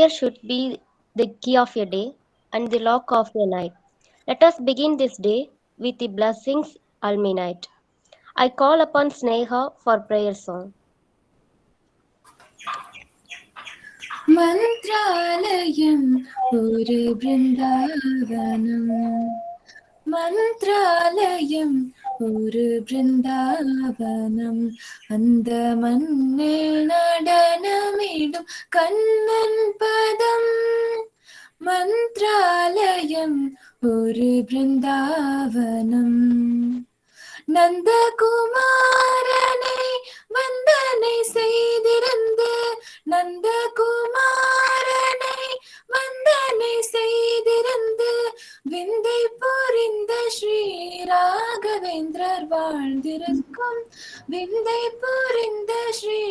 Prayer should be the key of your day and the lock of your night. Let us begin this day with the blessings alminate. I call upon Sneha for prayer song. മന്ത്രാലയം ഒരു ബൃന്ദാവനം മന്ത്രാലയം ഒരു ബൃന്ദാവനം അന്ത മണ്ണിൽ നടനമിടും കണ്ണൻ പദം മന്ത്രാലയം ഒരു ബൃന്ദാവനം நந்தகுமாரனை வந்தனை செய்திருந்து நந்தகுமாரனை வந்தனை செய்திருந்து விந்தை புரிந்த ஸ்ரீ ராகவேந்திரர் வாழ்ந்திருக்கும் விந்தை புரிந்த ஸ்ரீ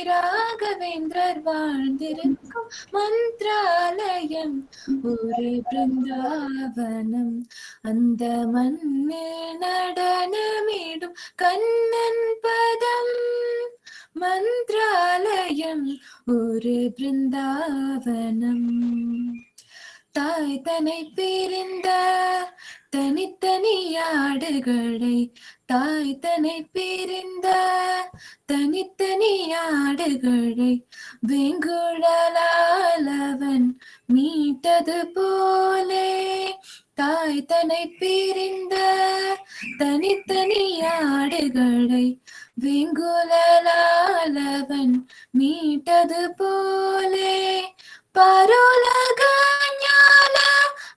ராகவேந்திரர் வாழ்ந்திருக்கும் மந்திராலயம் ஒரு பிருந்தாவனம் அந்த மண்ணில் நடனமிடும் கண்ணன் பதம் மந்திராலயம் ஒரு பிருந்தாவனம் தாய் தனை பிரிந்த தனித்தனியாடுகளை தாய் தனை பிரிந்த தனித்தனியாடுகளை வெங்குழலாலவன் மீட்டது போலே தாய் தனை பிரிந்த தனித்தனியாடுகளை வெங்குழலாலவன் மீட்டது போலே பரோலக ஞான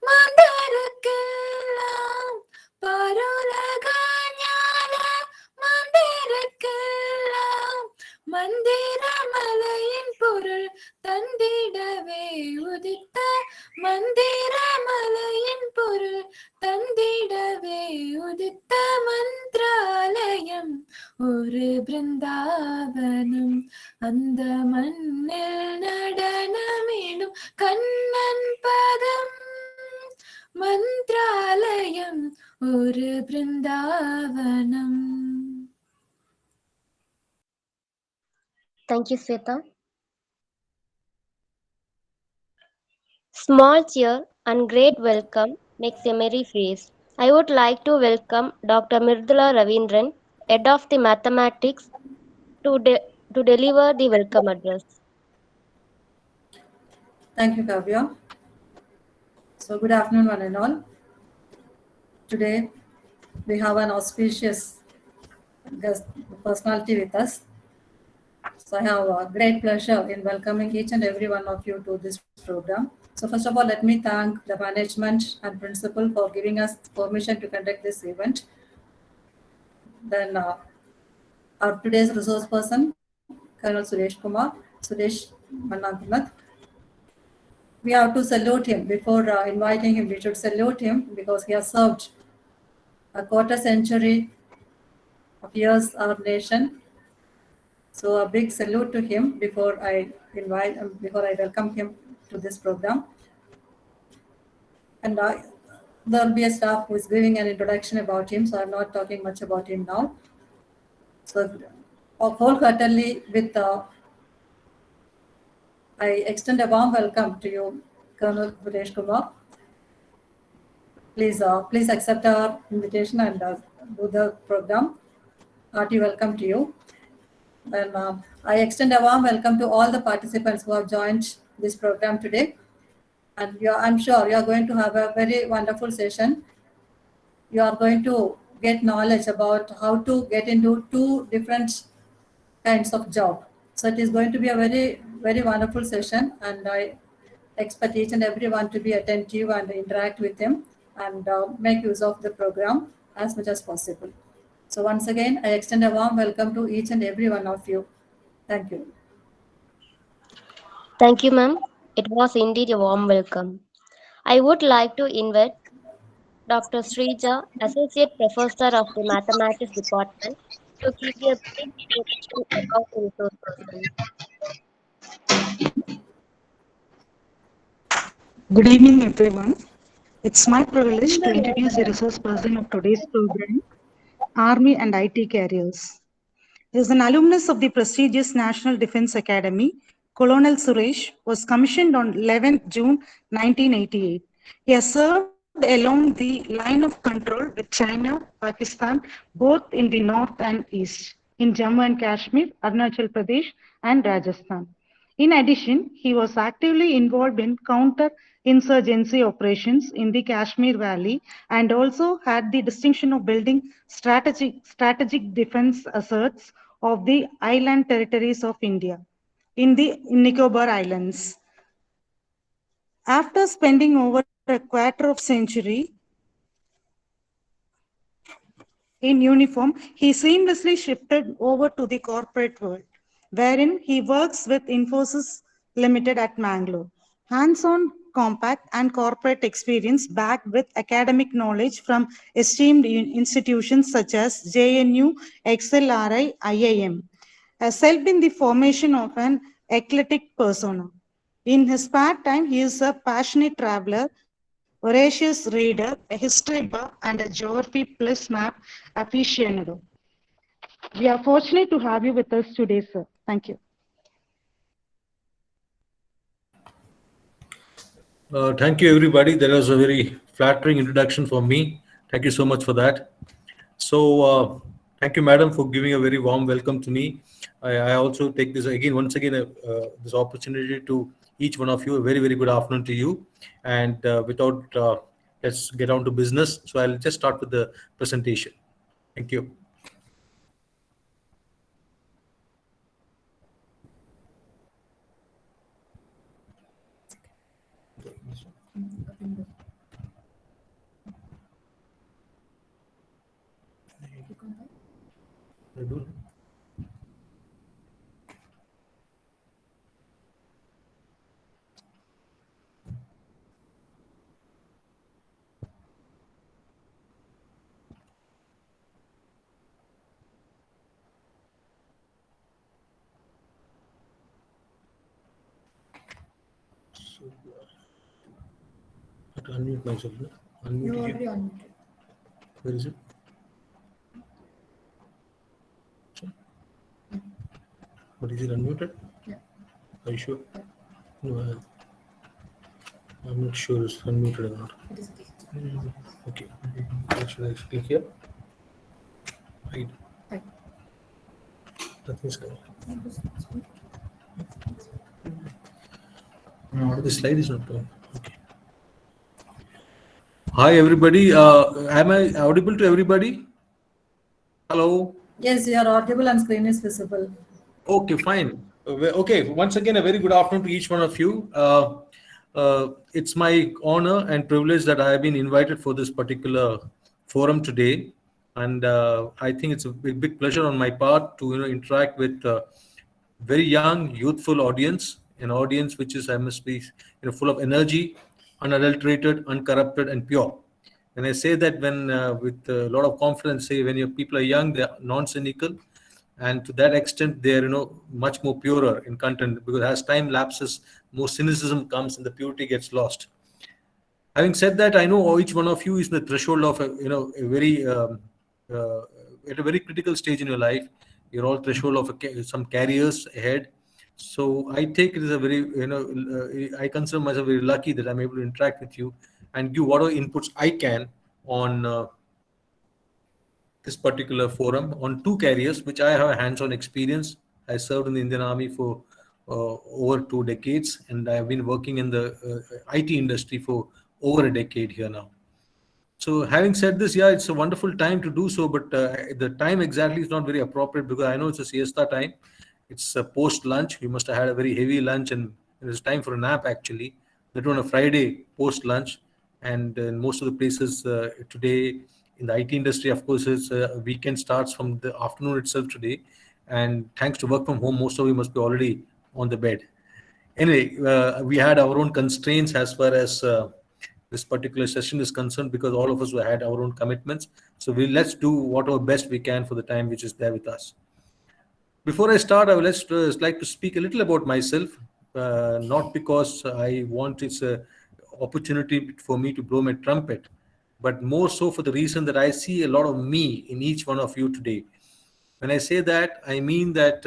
மந்தருக்கெல்லாம் பரோலக ஞான மந்தருக்கெல்லாம் மந்திரமலையின் பொருள் தந்திடவே உதித்த மந்திரமலையின் பொருள் தந்திடவே உதித்த மந்திராலயம் ஒரு பிருந்தாவனம் அந்த மண்ணில் நடனமிடும் கண்ணன் பதம் மந்திராலயம் ஒரு Brindavanam. Thank you, Sweta. Small cheer and great welcome makes a merry face. I would like to welcome Dr. Mirdula Ravindran, Head of the Mathematics, to deliver the welcome address. Thank you, Kavya. So good afternoon, one and all. Today we have an auspicious guest personality with us. So I have a great pleasure in welcoming each and every one of you to this program. So first of all, let me thank the management and principal for giving us permission to conduct this event. Then our today's resource person, Colonel Suresh Mannakunath. We have to salute him before inviting him. We should salute him because he has served a quarter century of years our nation. So a big salute to him before I welcome him to this program. And there will be a staff who is giving an introduction about him, so I'm not talking much about him now. So wholeheartedly I extend a warm welcome to you, Colonel Suresh Kumar. Please accept our invitation and do the program. Hearty welcome to you. And I extend a warm welcome to all the participants who have joined this program today. And I'm sure you are going to have a very wonderful session. You are going to get knowledge about how to get into two different kinds of job. So it is going to be a very, very wonderful session, and I expect each and everyone to be attentive and interact with him and make use of the program as much as possible. So once again, I extend a warm welcome to each and every one of you. Thank you. Thank you, ma'am. It was indeed a warm welcome. I would like to invite Dr. Srija, Associate Professor of the Mathematics Department, to give a brief introduction about the resource person. Good evening, everyone. It's my privilege to introduce the resource person of today's program, Army and IT Careers. He is an alumnus of the prestigious National Defense Academy Colonel Suresh, was commissioned on 11th June 1988. He has served along the line of control with China, Pakistan, both in the north and east, in Jammu and Kashmir, Arunachal Pradesh, and Rajasthan. In addition, he was actively involved in counter-insurgency operations in the Kashmir Valley and also had the distinction of building strategic defense asserts of the island territories of India in the Nicobar Islands. After spending over a quarter of century in uniform, he seamlessly shifted over to the corporate world, wherein he works with Infosys Limited at Mangalore. Hands-on compact and corporate experience backed with academic knowledge from esteemed institutions such as JNU, XLRI, IIM, has helped in the formation of an eclectic persona. In his spare time, he is a passionate traveler, voracious reader, a history buff, and a geography plus map aficionado. We are fortunate to have you with us today, sir. Thank you. Thank you, everybody. That was a very flattering introduction for me. Thank you so much for that. So, thank you, madam, for giving a very warm welcome to me. I also take this again, once again, this opportunity to each one of you. A very, very good afternoon to you. And let's get on to business. So, I'll just start with the presentation. Thank you. I have to unmute myself. No? Unmute You you. already unmuted. Where is it? But is it unmuted? Yeah. Are you sure? No, I'm not sure it's unmuted or not. It is okay. Okay. Should I click here? Hide. Fine. Nothing's coming. No, the slide is not going. Okay. Hi, everybody. Am I audible to everybody? Hello. Yes, you are audible and screen is visible. Okay, fine. Okay, once again, a very good afternoon to each one of you. It's my honor and privilege that I have been invited for this particular forum today, and I think it's a big pleasure on my part to interact with very young, youthful audience, an audience which is, I must be, full of energy, unadulterated, uncorrupted, and pure. And I say that when with a lot of confidence, say when your people are young, they are non-cynical, and to that extent they are much more purer in content, because as time lapses, more cynicism comes and the purity gets lost. Having said that, I know each one of you is the threshold of a very at a very critical stage in your life. You're all threshold of some careers ahead. So I take it as a very I consider myself very lucky that I'm able to interact with you and give whatever inputs I can on this particular forum on two careers which I have a hands-on experience. I served in the Indian Army for over 2 decades, and I have been working in the IT industry for over a decade here now. So having said this, yeah, it's a wonderful time to do so, but the time exactly is not very appropriate because I know it's a siesta time. It's a post-lunch. You must have had a very heavy lunch and it's time for a nap actually. That on a Friday post-lunch, and in most of the places today in the IT industry, of course, it's weekend starts from the afternoon itself today. And thanks to work from home, most of you must be already on the bed. Anyway, we had our own constraints as far as this particular session is concerned because all of us had our own commitments. So let's do whatever best we can for the time which is there with us. Before I start, I would like to speak a little about myself, not because I want it's an opportunity for me to blow my trumpet, but more so for the reason that I see a lot of me in each one of you today. When I say that, I mean that,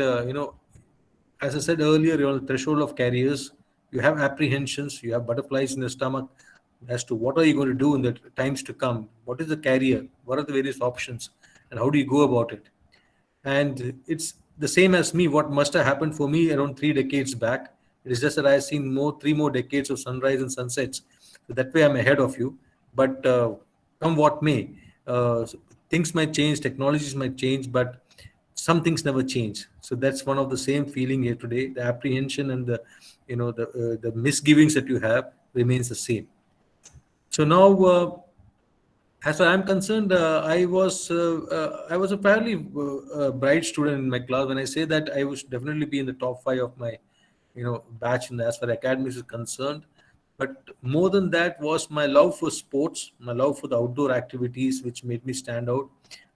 as I said earlier, you're on the threshold of careers. You have apprehensions, you have butterflies in the stomach as to what are you going to do in the times to come. What is the career? What are the various options? And how do you go about it? And it's the same as me. What must have happened for me around 3 decades back. It is just that I've seen 3 more decades of sunrise and sunsets. So that way, I'm ahead of you. But come what may, uh, things might change, technologies might change, but some things never change. So that's one of the same feeling here today. The apprehension and the misgivings that you have remains the same. So now. As far I'm concerned, I was a fairly bright student in my class. When I say that, I would definitely be in the top five of my, batch. And as far as academics is concerned, but more than that was my love for sports, my love for the outdoor activities, which made me stand out.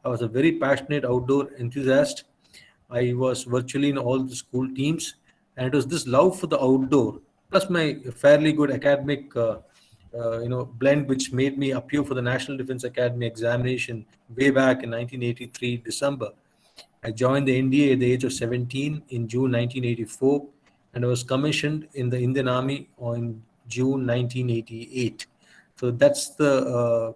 I was a very passionate outdoor enthusiast. I was virtually in all the school teams, and it was this love for the outdoor plus my fairly good academic, blend, which made me appear for the National Defense Academy examination way back in 1983 December. I joined the NDA at the age of 17 in June 1984, and I was commissioned in the Indian Army on June 1988. So that's the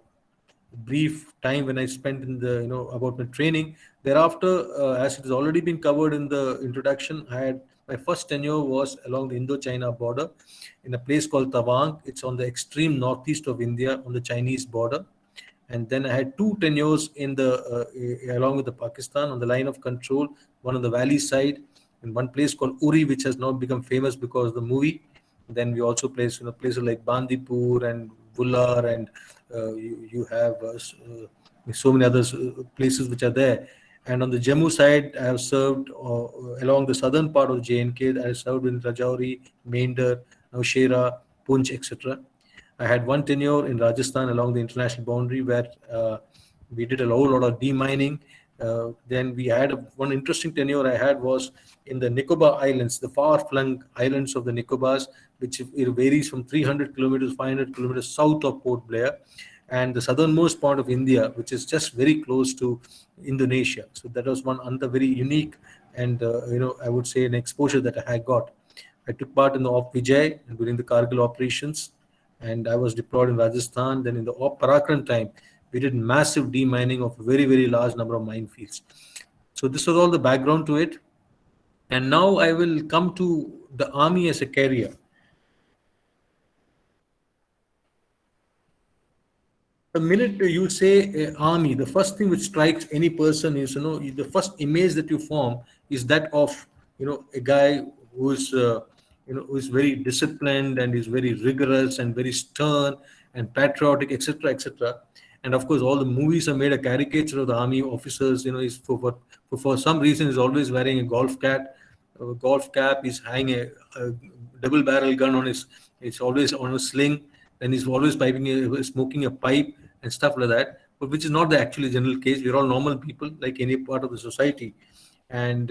brief time when I spent in the, about my training. Thereafter, as it has already been covered in the introduction, I had my first tenure was along the Indo-China border in a place called Tawang. It's on the extreme northeast of India on the Chinese border. And then I had two tenures in the along with the Pakistan on the line of control, one on the valley side, in one place called Uri, which has now become famous because of the movie. Then we also place places like Bandipur and Vular, and you have so many other places which are there. And on the Jammu side, I have served along the southern part of JNK. I have served in Rajouri, Mainder, Naushera, Punch, etc. I had one tenure in Rajasthan along the international boundary where we did a whole lot of demining. Then we had one interesting tenure I had was in the Nicobar Islands, the far-flung islands of the Nicobars, which it varies from 300 kilometers, 500 kilometers south of Port Blair, and the southernmost part of India, which is just very close to Indonesia. So that was one another very unique and I would say an exposure that I had got. I took part in the Op Vijay during the Kargil operations, and I was deployed in Rajasthan. Then in the Op Parakram time, we did massive demining of a very, very large number of minefields. So this was all the background to it. And now I will come to the army as a career. The minute you say army, the first thing which strikes any person is, the first image that you form is that of, a guy who is, who is very disciplined and is very rigorous and very stern and patriotic, etc., etc. And of course, all the movies are made a caricature of the army officers. Is for some reason is always wearing a golf cap. He's hanging a double barrel gun on his. It's always on a sling, and he's always smoking a pipe and stuff like that. But which is not the actually general case. We're all normal people, like any part of the society, and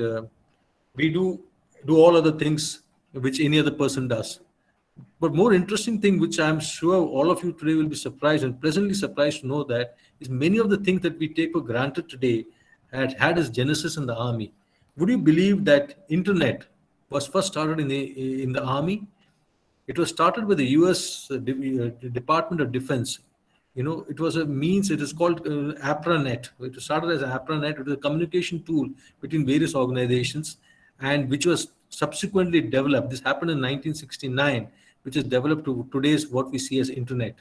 we do all other things which any other person does. But more interesting thing, which I'm sure all of you today will be surprised and pleasantly surprised to know that, is many of the things that we take for granted today had its genesis in the army. Would you believe that internet was first started in the army? It was started with the U.S. Department of Defense. It was a means. It is called APRANET. It started as APRANET. It was a communication tool between various organizations, and which was subsequently developed. This happened in 1969, which is developed to today's what we see as internet.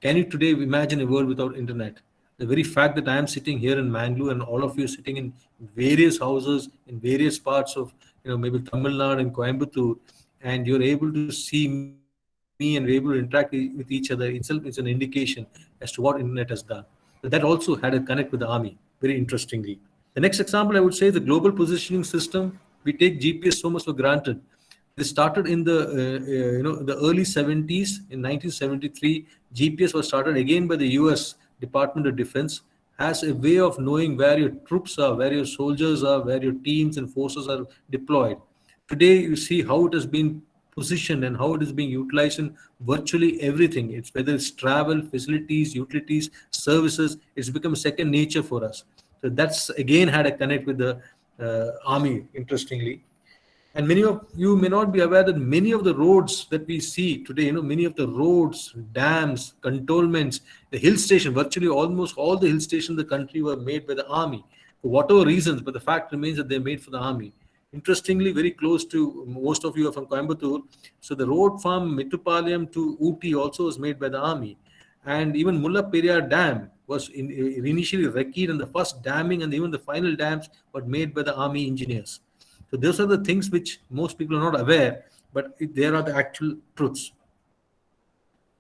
Can you today imagine a world without internet? The very fact that I am sitting here in Mangalore and all of you are sitting in various houses in various parts of, maybe Tamil Nadu and Coimbatore, and you're able to see me and we're able to interact with each other itself is an indication as to what internet has done. So that also had a connect with the army, very interestingly. The next example I would say is the global positioning system. We take GPS so much for granted. This started in the early 70s. In 1973, GPS was started again by the U.S. Department of Defense as a way of knowing where your troops are, where your soldiers are, where your teams and forces are deployed. Today, you see how it has been positioned and how it is being utilized in virtually everything. It's whether it's travel, facilities, utilities, services. It's become second nature for us. So that's again had a connect with the army. Interestingly, And many of you may not be aware that many of the roads that we see today, many of the roads, dams, cantonments, the hill station, virtually almost all the hill stations in the country were made by the army for whatever reasons, but the fact remains that they're made for the army. Interestingly, very close to most of you are from Coimbatore, so the road from Mittupalayam to Ooty also was made by the army. And even Mulla Periyar Dam was initially recce, and the first damming and even the final dams were made by the army engineers. So those are the things which most people are not aware, but there are the actual truths.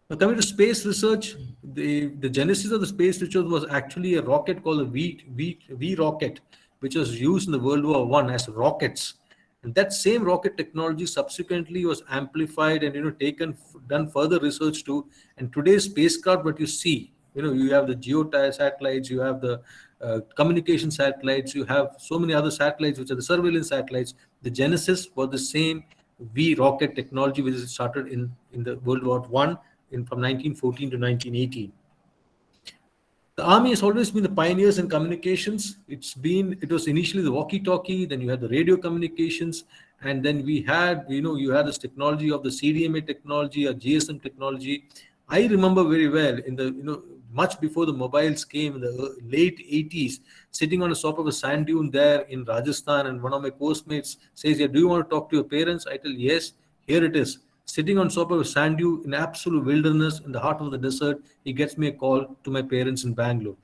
Now, coming to space research, the genesis of the space research was actually a rocket called the V rocket, which was used in the World War One as rockets. And that same rocket technology subsequently was amplified and taken done further research to. And today's spacecraft, what you see, you have the geo satellites, you have the communication satellites, you have so many other satellites which are the surveillance satellites. The genesis was the same V rocket technology which started in the World War One from 1914 to 1918. The army has always been the pioneers in communications. It was initially the walkie-talkie, then you had the radio communications, and then you had this technology of the CDMA technology or GSM technology. I remember very well in the much before the mobiles came in the late 80s, sitting on the top of a sand dune there in Rajasthan, and one of my postmates says, "Yeah, do you want to talk to your parents?" I tell, "Yes, here it is." Sitting on top of a sand dune in absolute wilderness in the heart of the desert, he gets me a call to my parents in Bangalore.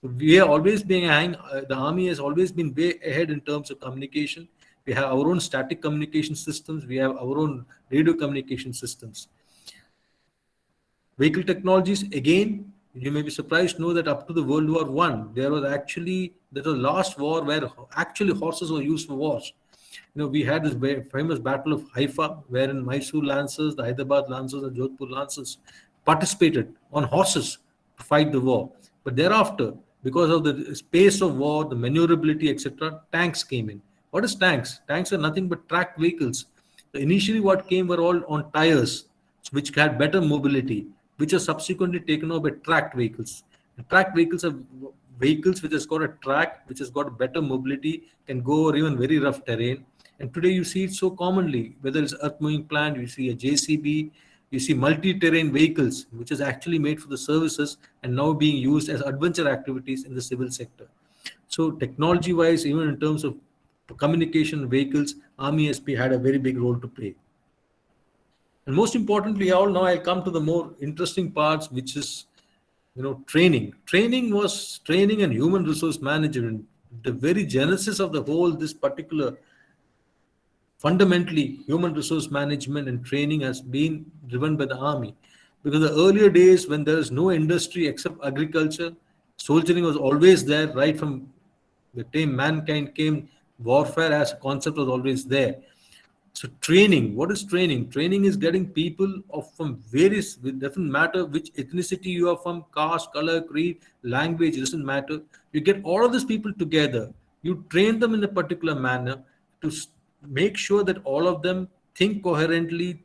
We are always being the army has always been way ahead in terms of communication. We have our own static communication systems. We have our own radio communication systems. Vehicle technologies, again, you may be surprised to know that up to the World War One, there was the last war where actually horses were used for wars. We had this very famous Battle of Haifa, wherein Mysore Lancers, the Hyderabad Lancers, and Jodhpur Lancers participated on horses to fight the war. But thereafter, because of the space of war, the maneuverability, etc., tanks came in. What is tanks? Tanks are nothing but tracked vehicles. So initially, what came were all on tires, which had better mobility, which are subsequently taken over by tracked vehicles. And tracked vehicles are vehicles which has got a track, which has got better mobility, can go over even very rough terrain. And today you see it so commonly, whether it's earth moving plant, you see a JCB, you see multi-terrain vehicles, which is actually made for the services and now being used as adventure activities in the civil sector. So technology-wise, even in terms of communication vehicles, Army SP had a very big role to play. And most importantly, now I'll come to the more interesting parts, which is training. Training and human resource management. The very genesis of the whole, this particular fundamentally human resource management and training has been driven by the army. Because the earlier days when there is no industry except agriculture, soldiering was always there right from the time mankind came. Warfare as a concept was always there. So training, what is training? Training is getting people from various, it doesn't matter which ethnicity you are from, caste, color, creed, language, it doesn't matter. You get all of these people together. You train them in a particular manner to make sure that all of them think coherently.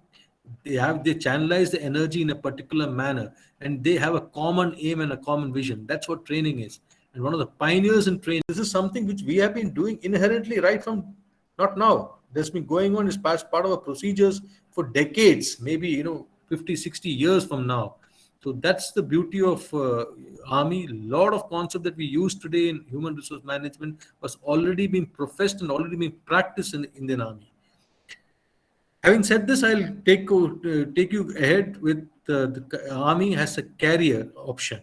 They channelize the energy in a particular manner, and they have a common aim and a common vision. That's what training is. And one of the pioneers in training, this is something which we have been doing inherently right from not now. That's been going on as part of our procedures for decades, maybe 50, 60 years from now. So that's the beauty of army. A lot of concept that we use today in human resource management was already being professed and already being practiced in the Indian Army. Having said this, I'll take you ahead with the army has a career option.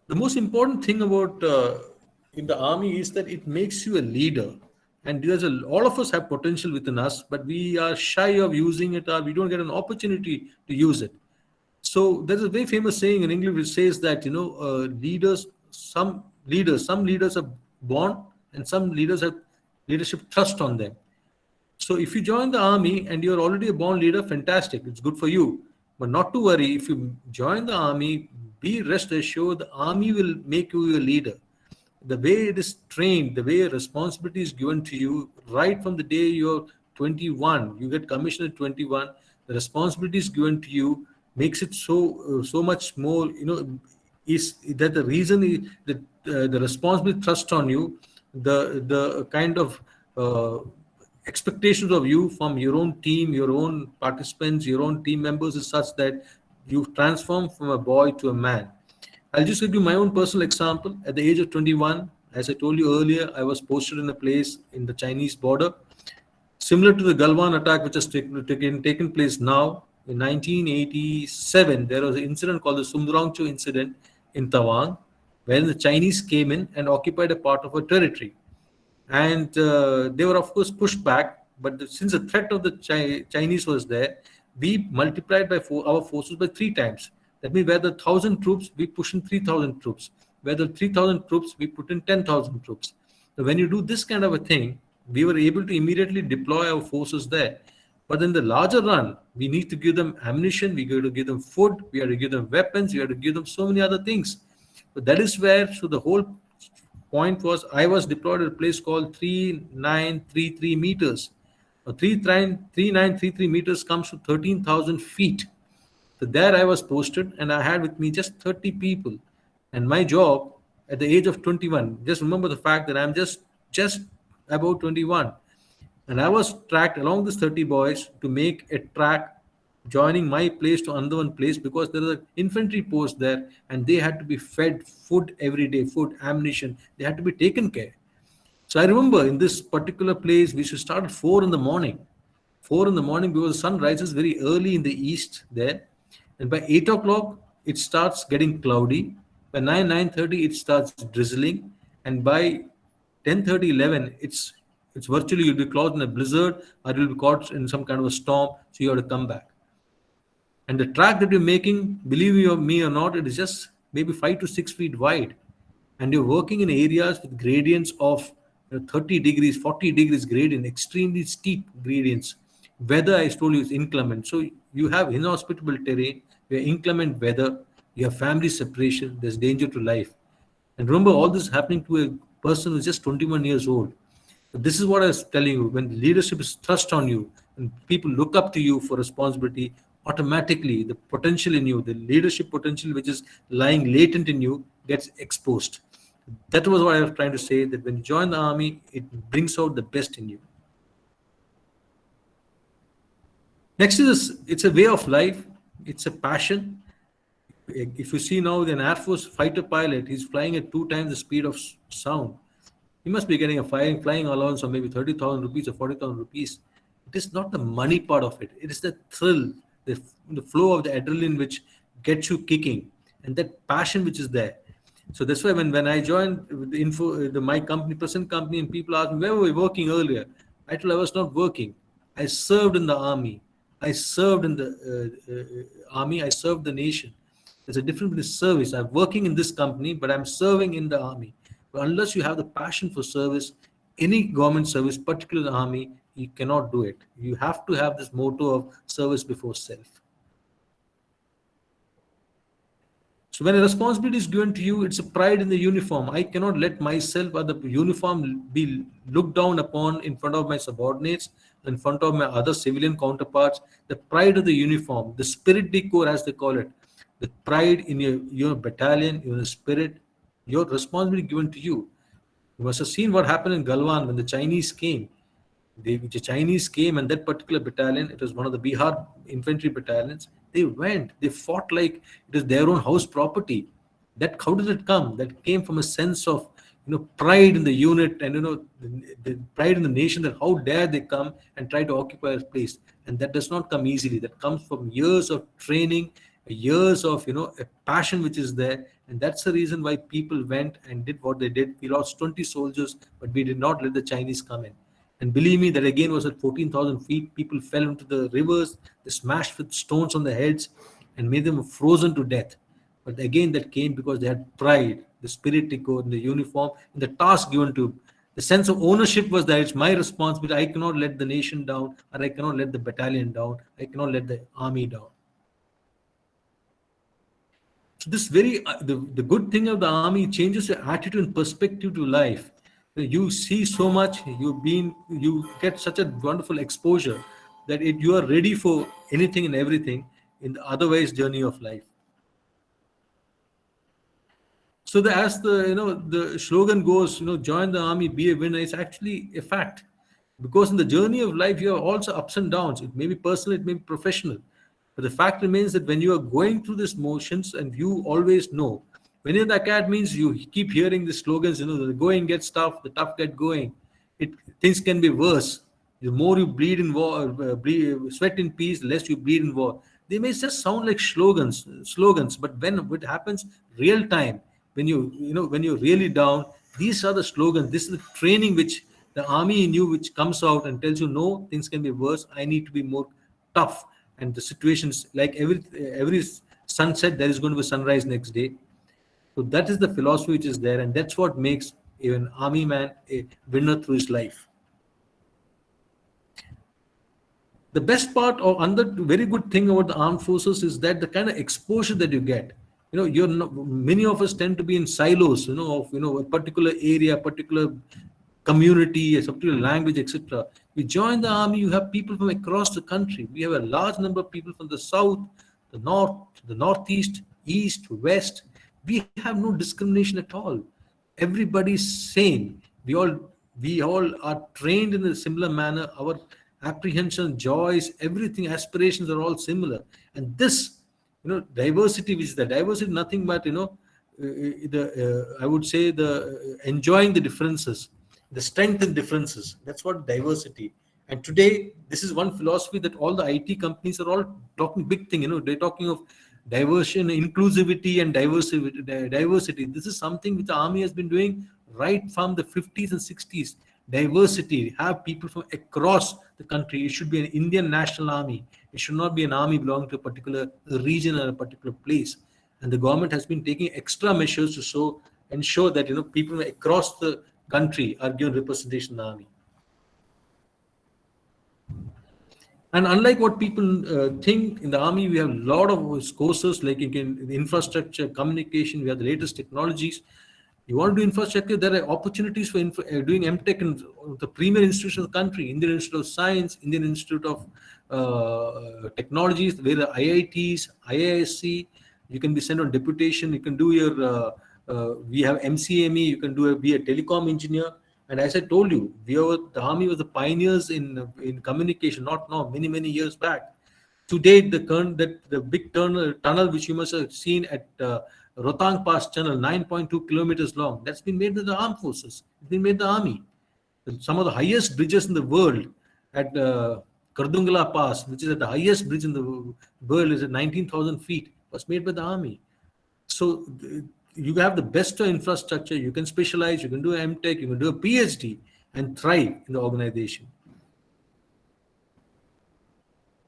The most important thing about in the army is that it makes you a leader. And all of us have potential within us, but we are shy of using it, or we don't get an opportunity to use it. So there's a very famous saying in English which says that some leaders are born, and some leaders have leadership trust on them. So if you join the army and you're already a born leader, fantastic, it's good for you. But not to worry, if you join the army, be rest assured the army will make you a leader. The way it is trained, the way responsibility is given to you, right from the day you're 21, you get commissioned at 21, the responsibility is given to you, makes it so much more, is that the reason is that the responsibility thrust on you, the kind of uh, expectations of you from your own team, your own participants, your own team members is such that you transform from a boy to a man. I'll just give you my own personal example. At the age of 21, as I told you earlier, I was posted in a place in the Chinese border. Similar to the Galwan attack, which has taken place now, in 1987, there was an incident called the Sumdrongcho incident in Tawang, where the Chinese came in and occupied a part of our territory. And they were, of course, pushed back. But since the threat of the Chinese was there, we multiplied by our forces by three times. That means where the 1,000 troops, we push in 3,000 troops. Where the 3,000 troops, we put in 10,000 troops. So when you do this kind of a thing, we were able to immediately deploy our forces there. But in the larger run, we need to give them ammunition, we got to give them food, we have to give them weapons, we have to give them so many other things. But that is where, so the whole point was, I was deployed at a place called 3933 meters. 3933 meters comes to 13,000 feet. So there I was posted, and I had with me just 30 people. And my job at the age of 21, just remember the fact that I'm just about 21. And I was tracked along these 30 boys to make a track joining my place to another one place, because there was an infantry post there and they had to be fed food every day, food, ammunition. They had to be taken care. So I remember in this particular place, we should start at 4 in the morning. 4 in the morning, because the sun rises very early in the east there. And by 8 o'clock, it starts getting cloudy. By 9:30, it starts drizzling. And by 10:30, 11, it's virtually you'll be caught in a blizzard or you'll be caught in some kind of a storm. So you have to come back. And the track that you're making, believe you me or not, it is just maybe 5 to 6 feet wide. And you're working in areas with gradients of 30 degrees, 40 degrees gradient, extremely steep gradients. Weather, I told you, is inclement. So you have inhospitable terrain, you have inclement weather, you have family separation, there's danger to life. And remember, all this is happening to a person who's just 21 years old. But this is what I was telling you. When leadership is thrust on you and people look up to you for responsibility, automatically the potential in you, the leadership potential which is lying latent in you, gets exposed. That was what I was trying to say, that when you join the army, it brings out the best in you. Next is, it's a way of life, it's a passion. If you see now an Air Force fighter pilot, he's flying at 2 times the speed of sound. He must be getting a flying allowance of maybe 30,000 rupees or 40,000 rupees. It is not the money part of it. It is the thrill, the flow of the adrenaline which gets you kicking, and that passion which is there. So that's why when I joined my company, present company, and people asked me, where were we working earlier? I told I was not working. I served in the army. I served in the army. I served the nation. There's a difference between service. I'm working in this company, but I'm serving in the army. But unless you have the passion for service, any government service, particularly the army, you cannot do it. You have to have this motto of service before self. So when a responsibility is given to you, it's a pride in the uniform. I cannot let myself or the uniform be looked down upon in front of my subordinates, in front of my other civilian counterparts. The pride of the uniform, the spirit de corps as they call it, the pride in your battalion, your spirit, your responsibility given to you. You must have seen what happened in Galwan when the Chinese came. The Chinese came, and that particular battalion, it was one of the Bihar infantry battalions. They fought like it is their own house property. That, how did it come? That came from a sense of pride in the unit, and the pride in the nation, that how dare they come and try to occupy a place. And that does not come easily. That comes from years of training, years of a passion which is there. And that's the reason why people went and did what they did. We lost 20 soldiers, but we did not let the Chinese come in. And believe me, that again was at 14,000 feet. People fell into the rivers, they smashed with stones on their heads and made them frozen to death. But again, that came because they had pride, the spirit to go in the uniform, and the task given to. The sense of ownership was that it's my responsibility. I cannot let the nation down, or I cannot let the battalion down. I cannot let the army down. So this the good thing of the army changes your attitude and perspective to life. You see so much, you get such a wonderful exposure that you are ready for anything and everything in the otherwise journey of life. So as the the slogan goes, join the army, be a winner. It's actually a fact, because in the journey of life you have also ups and downs. It may be personal, it may be professional, but the fact remains that when you are going through these motions, and you always know, when you're in the academies, you keep hearing the slogans. The going gets tough, the tough get going. It Things can be worse. The more you bleed in war, sweat in peace, the less you bleed in war. They may just sound like slogans, but when it happens real time, when when you're really down, these are the slogans. This is the training which the army in you, which comes out and tells you, no, things can be worse. I need to be more tough. And the situations, like every sunset, there is going to be sunrise next day. So that is the philosophy which is there, and that's what makes an army man a winner through his life. The best part, or another very good thing about the armed forces, is that the kind of exposure that you get. You're not, many of us tend to be in silos, of a particular area, particular community, a particular language, etc. You join the army, you have people from across the country. We have a large number of people from the south, the north, the northeast, east, west. We have no discrimination at all. Everybody's same. We all are trained in a similar manner. Our apprehension, joys, everything, aspirations are all similar. And this, diversity, which is the diversity, nothing but the I would say the enjoying the differences, the strength in differences. That's what diversity. And today, this is one philosophy that all the IT companies are all talking big thing. They're talking of diversion, inclusivity, and diversity. Diversity. This is something which the army has been doing right from the 50s and 60s. Diversity. Have people from across the country. It should be an Indian national army. It should not be an army belonging to a particular region or a particular place. And the government has been taking extra measures to ensure that people across the country are given representation in the army. And unlike what people think, in the army we have a lot of courses like infrastructure, communication. We have the latest technologies. You want to do infrastructure, there are opportunities for doing MTech in the premier institutions of the country: Indian Institute of Science, Indian Institute of Technologies, where the IITs, IISc. You can be sent on deputation. You can do your we have MCME. You can be a telecom engineer. And as I told you, the army was the pioneers in communication, not now, many years back. Today, the big tunnel which you must have seen at Rotang Pass Tunnel, 9.2 kilometers long, that's been made by the armed forces. It's been made by the army. Some of the highest bridges in the world at Kardungala Pass, which is at the highest bridge in the world, is at 19,000 feet, was made by the army. So you have the best infrastructure. You can specialize. You can do MTech. You can do a PhD and thrive in the organization.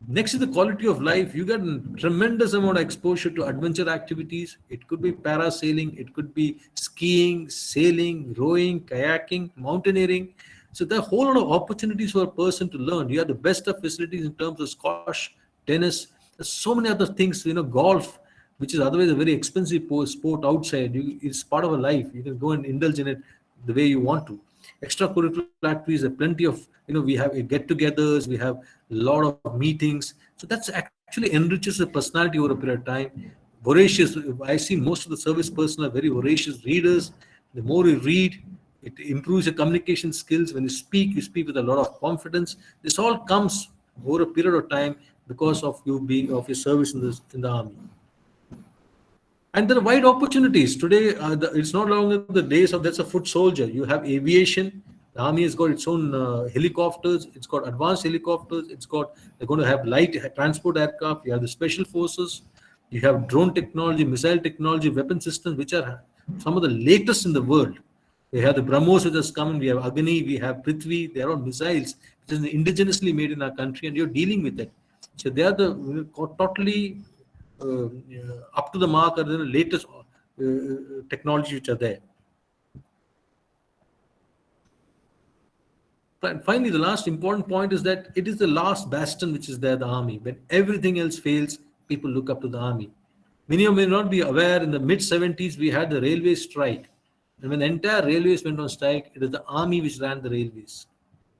Next is the quality of life. You get a tremendous amount of exposure to adventure activities. It could be parasailing, it could be skiing, sailing, rowing, kayaking, mountaineering. So there are a whole lot of opportunities for a person to learn. You have the best of facilities in terms of squash, tennis. There's so many other things, golf, which is otherwise a very expensive sport outside. It's part of a life. You can go and indulge in it the way you want to. Extracurricular activities, there are plenty of, we have get-togethers, we have a lot of meetings. So that's actually enriches the personality over a period of time. Voracious. I see most of the service personnel are very voracious readers. The more you read, it improves your communication skills. When you speak with a lot of confidence. This all comes over a period of time because of your service in the army. And there are wide opportunities. Today, it's no longer the days of that's a foot soldier. You have aviation. The army has got its own helicopters. It's got advanced helicopters. They're going to have light transport aircraft. You have the special forces. You have drone technology, missile technology, weapon systems, which are some of the latest in the world. We have the BrahMos which has come in. We have Agni. We have Prithvi. They are all missiles, which is indigenously made in our country, and you're dealing with it. So they are the totally up to the mark, or the latest technology which are there. And finally, the last important point is that it is the last bastion which is there, the army. When everything else fails, people look up to the army. Many of you may not be aware, in the mid-70s, we had the railway strike. And when the entire railways went on strike, it is the army which ran the railways.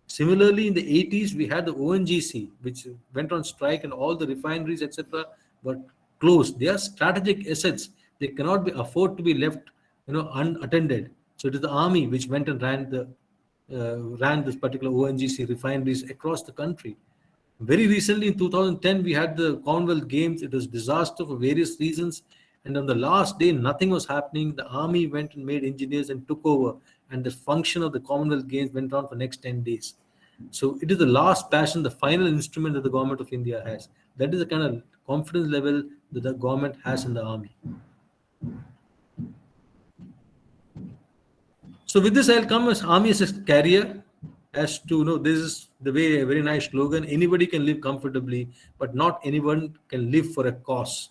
Similarly, in the 80s, we had the ONGC, which went on strike, and all the refineries, etc., were closed. They are strategic assets. They cannot be afford to be left unattended. So it is the army which went and ran this particular ONGC refineries across the country. Very recently, in 2010, we had the Commonwealth Games. It was disaster for various reasons, and on the last day, nothing was happening. The army went and made engineers and took over, and the function of the Commonwealth Games went on for next 10 days. So it is the last passion, the final instrument that the government of India has. That is the kind of confidence level that the government has in the army. So with this, I'll come as army as a career. As to this is the way a very nice slogan. Anybody can live comfortably, but not anyone can live for a cause.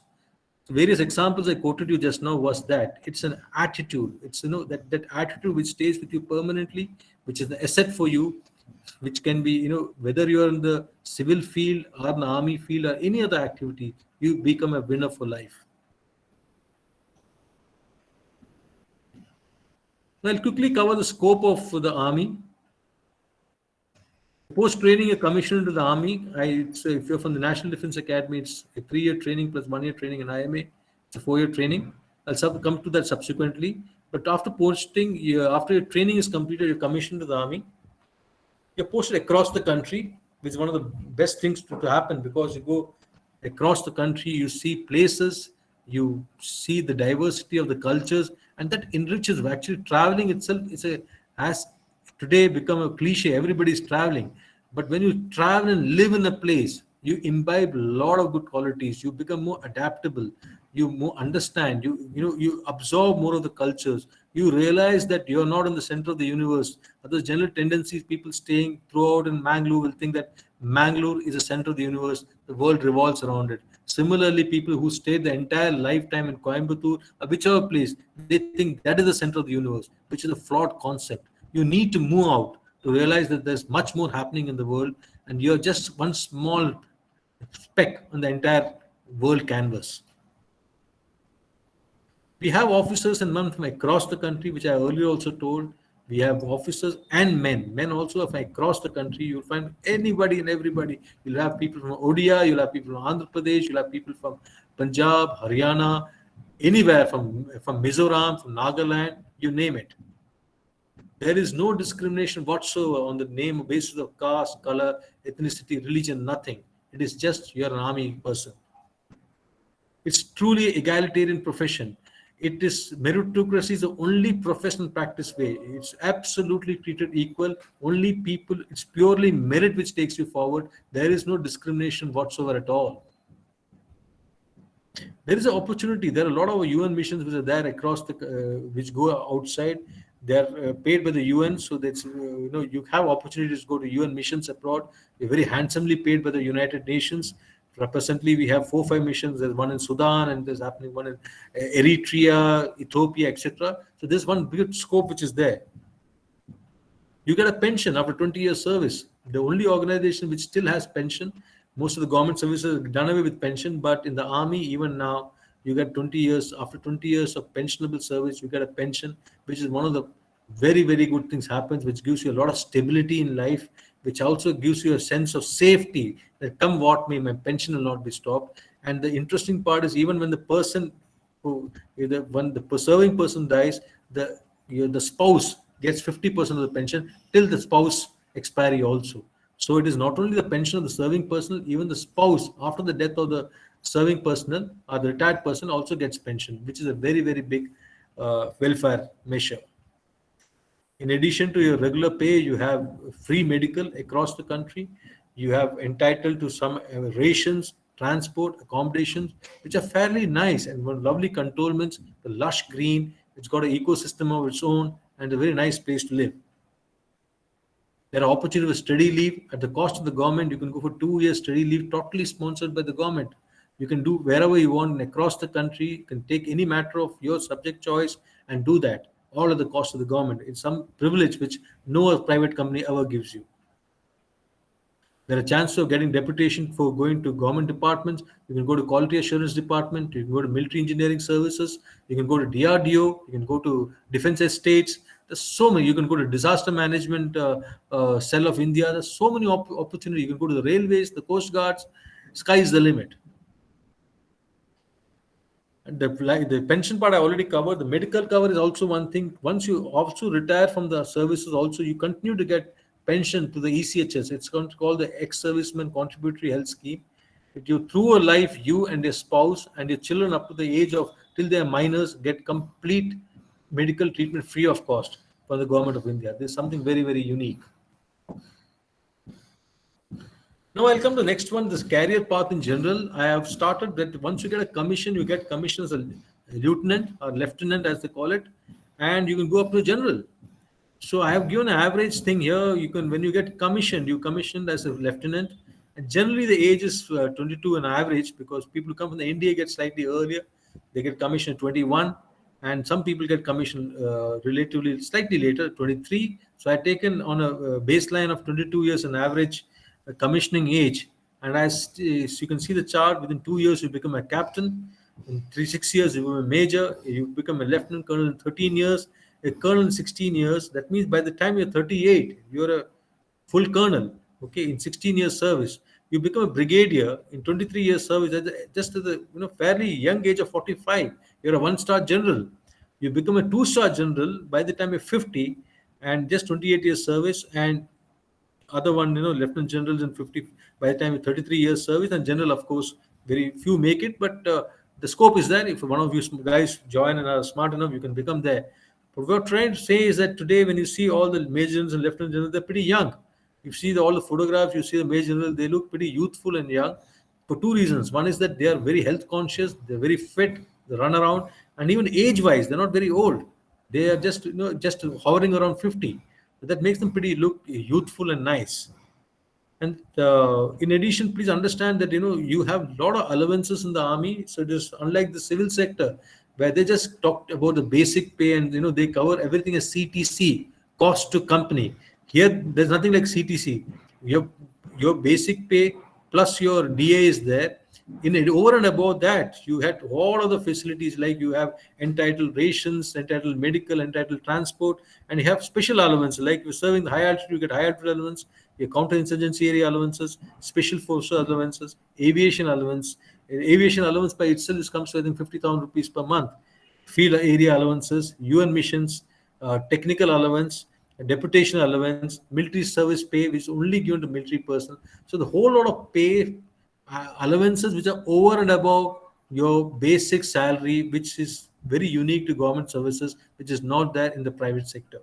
So various examples I quoted you just now was that it's an attitude. It's that attitude which stays with you permanently, which is the asset for you, which can be whether you are in the civil field or in the army field or any other activity, you become a winner for life. I'll quickly cover the scope of the army. Post training, you're commissioned into the army. If you're from the National Defense Academy, it's a 3-year training plus 1-year training in IMA. It's a 4-year training. I'll come to that subsequently. But after posting, after your training is completed, you're commissioned to the army. You're posted across the country, which is one of the best things to happen, because you go across the country, you see places, you see the diversity of the cultures, and that enriches. Actually, traveling itself has today become a cliche. Everybody is traveling, but when you travel and live in a place, you imbibe a lot of good qualities. You become more adaptable. You more understand. You absorb more of the cultures. You realize that you're not in the center of the universe. Other general tendencies, people staying throughout in Mangalore will think that Mangalore is the center of the universe. The world revolves around it. Similarly, people who stay the entire lifetime in Coimbatore or whichever place, they think that is the center of the universe, which is a flawed concept. You need to move out to realize that there's much more happening in the world, and you're just one small speck on the entire world canvas. We have officers and men from across the country, which I earlier also told. We have officers and men. Men also from across the country. You'll find anybody and everybody. You'll have people from Odia, you'll have people from Andhra Pradesh, you'll have people from Punjab, Haryana, anywhere from Mizoram, from Nagaland, you name it. There is no discrimination whatsoever on the basis of caste, color, ethnicity, religion, nothing. It is just you're an army person. It's truly egalitarian profession. It is meritocracy is the only professional practice way. It's absolutely treated equal. Only people, it's purely merit which takes you forward. There is no discrimination whatsoever at all. There is an opportunity. There are a lot of UN missions which are there across which go outside. They are paid by the UN, so that's you have opportunities to go to UN missions abroad. They're very handsomely paid by the United Nations. Presently, we have 4-5 missions. There's one in Sudan, and there's happening one in Eritrea, Ethiopia, etc. So there's one big scope which is there. You get a pension after 20 years service. The only organization which still has pension. Most of the government services are done away with pension, but in the army, even now, you get 20 years. After 20 years of pensionable service, you get a pension, which is one of the very, very good things happens, which gives you a lot of stability in life, which also gives you a sense of safety that come what may, my pension will not be stopped. And the interesting part is, even when the person when the serving person dies, the spouse gets 50% of the pension till the spouse expiry also. So it is not only the pension of the serving personnel, even the spouse after the death of the serving personnel or the retired person also gets pension, which is a very, very big welfare measure. In addition to your regular pay, you have free medical across the country. You have entitled to some rations, transport, accommodations, which are fairly nice and lovely cantonments, the lush green. It's got an ecosystem of its own and a very nice place to live. There are opportunities for study leave at the cost of the government. You can go for 2 years study leave, totally sponsored by the government. You can do wherever you want and across the country. You can take any matter of your subject choice and do that, all at the cost of the government. It's some privilege which no private company ever gives you. There are chances of getting deputation for going to government departments. You can go to quality assurance department. You can go to military engineering services. You can go to DRDO. You can go to defense estates. There's so many. You can go to disaster management cell of India. There's so many opportunities. You can go to the railways, the coast guards. Sky is the limit. And the pension part I already covered. The medical cover is also one thing. Once you also retire from the services, also you continue to get pension to the ECHS. It's called the ex-serviceman contributory health scheme. If you through a life, you and your spouse and your children up to the age of till they are minors get complete medical treatment free of cost from the government of India. This is something very, very unique. Now I'll come to the next one, this career path in general. I have started that once you get a commission, you get commission as a lieutenant or lieutenant as they call it, and you can go up to general. So I have given an average thing here. You can, when you get commissioned, you commissioned as a lieutenant, and generally the age is 22 on average, because people who come from the India get slightly earlier. They get commissioned at 21, and some people get commissioned relatively slightly later, 23. So I taken on a baseline of 22 years an average commissioning age, and as you can see the chart, within 2 years you become a captain. In 6 years, you become a major. You become a lieutenant colonel in 13 years, a colonel in 16 years. That means by the time you're 38, you're a full colonel. Okay, in 16 years service, you become a brigadier. In 23 years service, just at the fairly young age of 45, you're a one-star general. You become a two-star general by the time you're 50, and just 28 years service. And other one, lieutenant generals in 50 by the time 33 years service, and general, of course, very few make it, but the scope is there. If one of you guys join and are smart enough, you can become there. But what we're trying to say is that today, when you see all the major generals and lieutenant generals, they're pretty young. You see all the photographs, you see the major general, they look pretty youthful and young for two reasons. One is that they are very health conscious, they're very fit, they run around, and even age wise, they're not very old. They are just hovering around 50. That makes them pretty look youthful and nice. And in addition, please understand that you have a lot of allowances in the army. So it is unlike the civil sector, where they just talked about the basic pay, and they cover everything as CTC, cost to company. Here there's nothing like CTC. Your basic pay plus your DA is there. In it, over and above that, you had all of the facilities, like you have entitled rations, entitled medical, entitled transport, and you have special allowance. Like you're serving the high altitude, you get high altitude allowance, your counter-insurgency area allowances, special forces allowances, aviation allowance. Aviation allowance by itself comes to, I think, 50,000 rupees per month. Field area allowances, UN missions, technical allowance, deputation allowance, military service pay, which is only given to military personnel. So the whole lot of pay allowances which are over and above your basic salary, which is very unique to government services, which is not there in the private sector.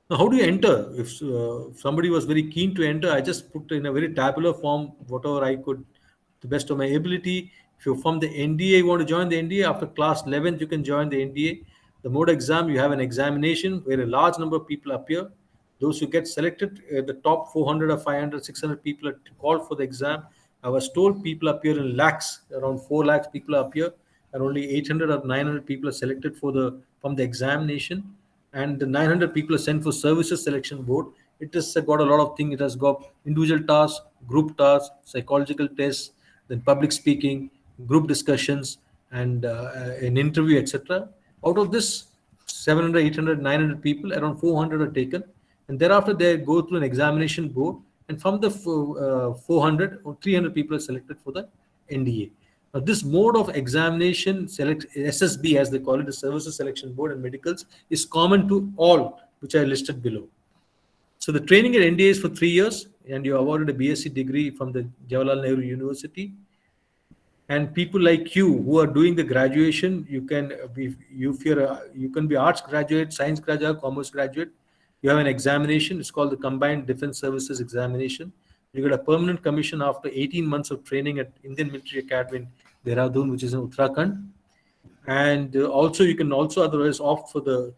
Now, how do you enter? If somebody was very keen to enter, I just put in a very tabular form whatever I could, to the best of my ability. If you're from the NDA, you want to join the NDA, after class 11th, you can join the NDA. The mode exam, you have an examination where a large number of people appear. Those who get selected, the top 400 or 500, 600 people are called for the exam. I was told people appear in lakhs, around 4 lakhs people appear, and only 800 or 900 people are selected from the examination. And the 900 people are sent for services selection board. It has got a lot of things. It has got individual tasks, group tasks, psychological tests, then public speaking, group discussions, and an interview, etc. Out of this 700, 800, 900 people, around 400 are taken, and thereafter they go through an examination board, and from the 400 or 300 people are selected for the NDA. Now, this mode of examination, SSB as they call it, the Services Selection Board and medicals, is common to all which are listed below. So the training at NDA is for 3 years, and you are awarded a BSc degree from the Jawaharlal Nehru University. And people like you who are doing the graduation, you can be arts graduate, science graduate, commerce graduate. You have an examination. It's called the Combined Defense Services Examination. You get a permanent commission after 18 months of training at Indian Military Academy in Dehradun, which is in Uttarakhand. And also you can also otherwise opt for the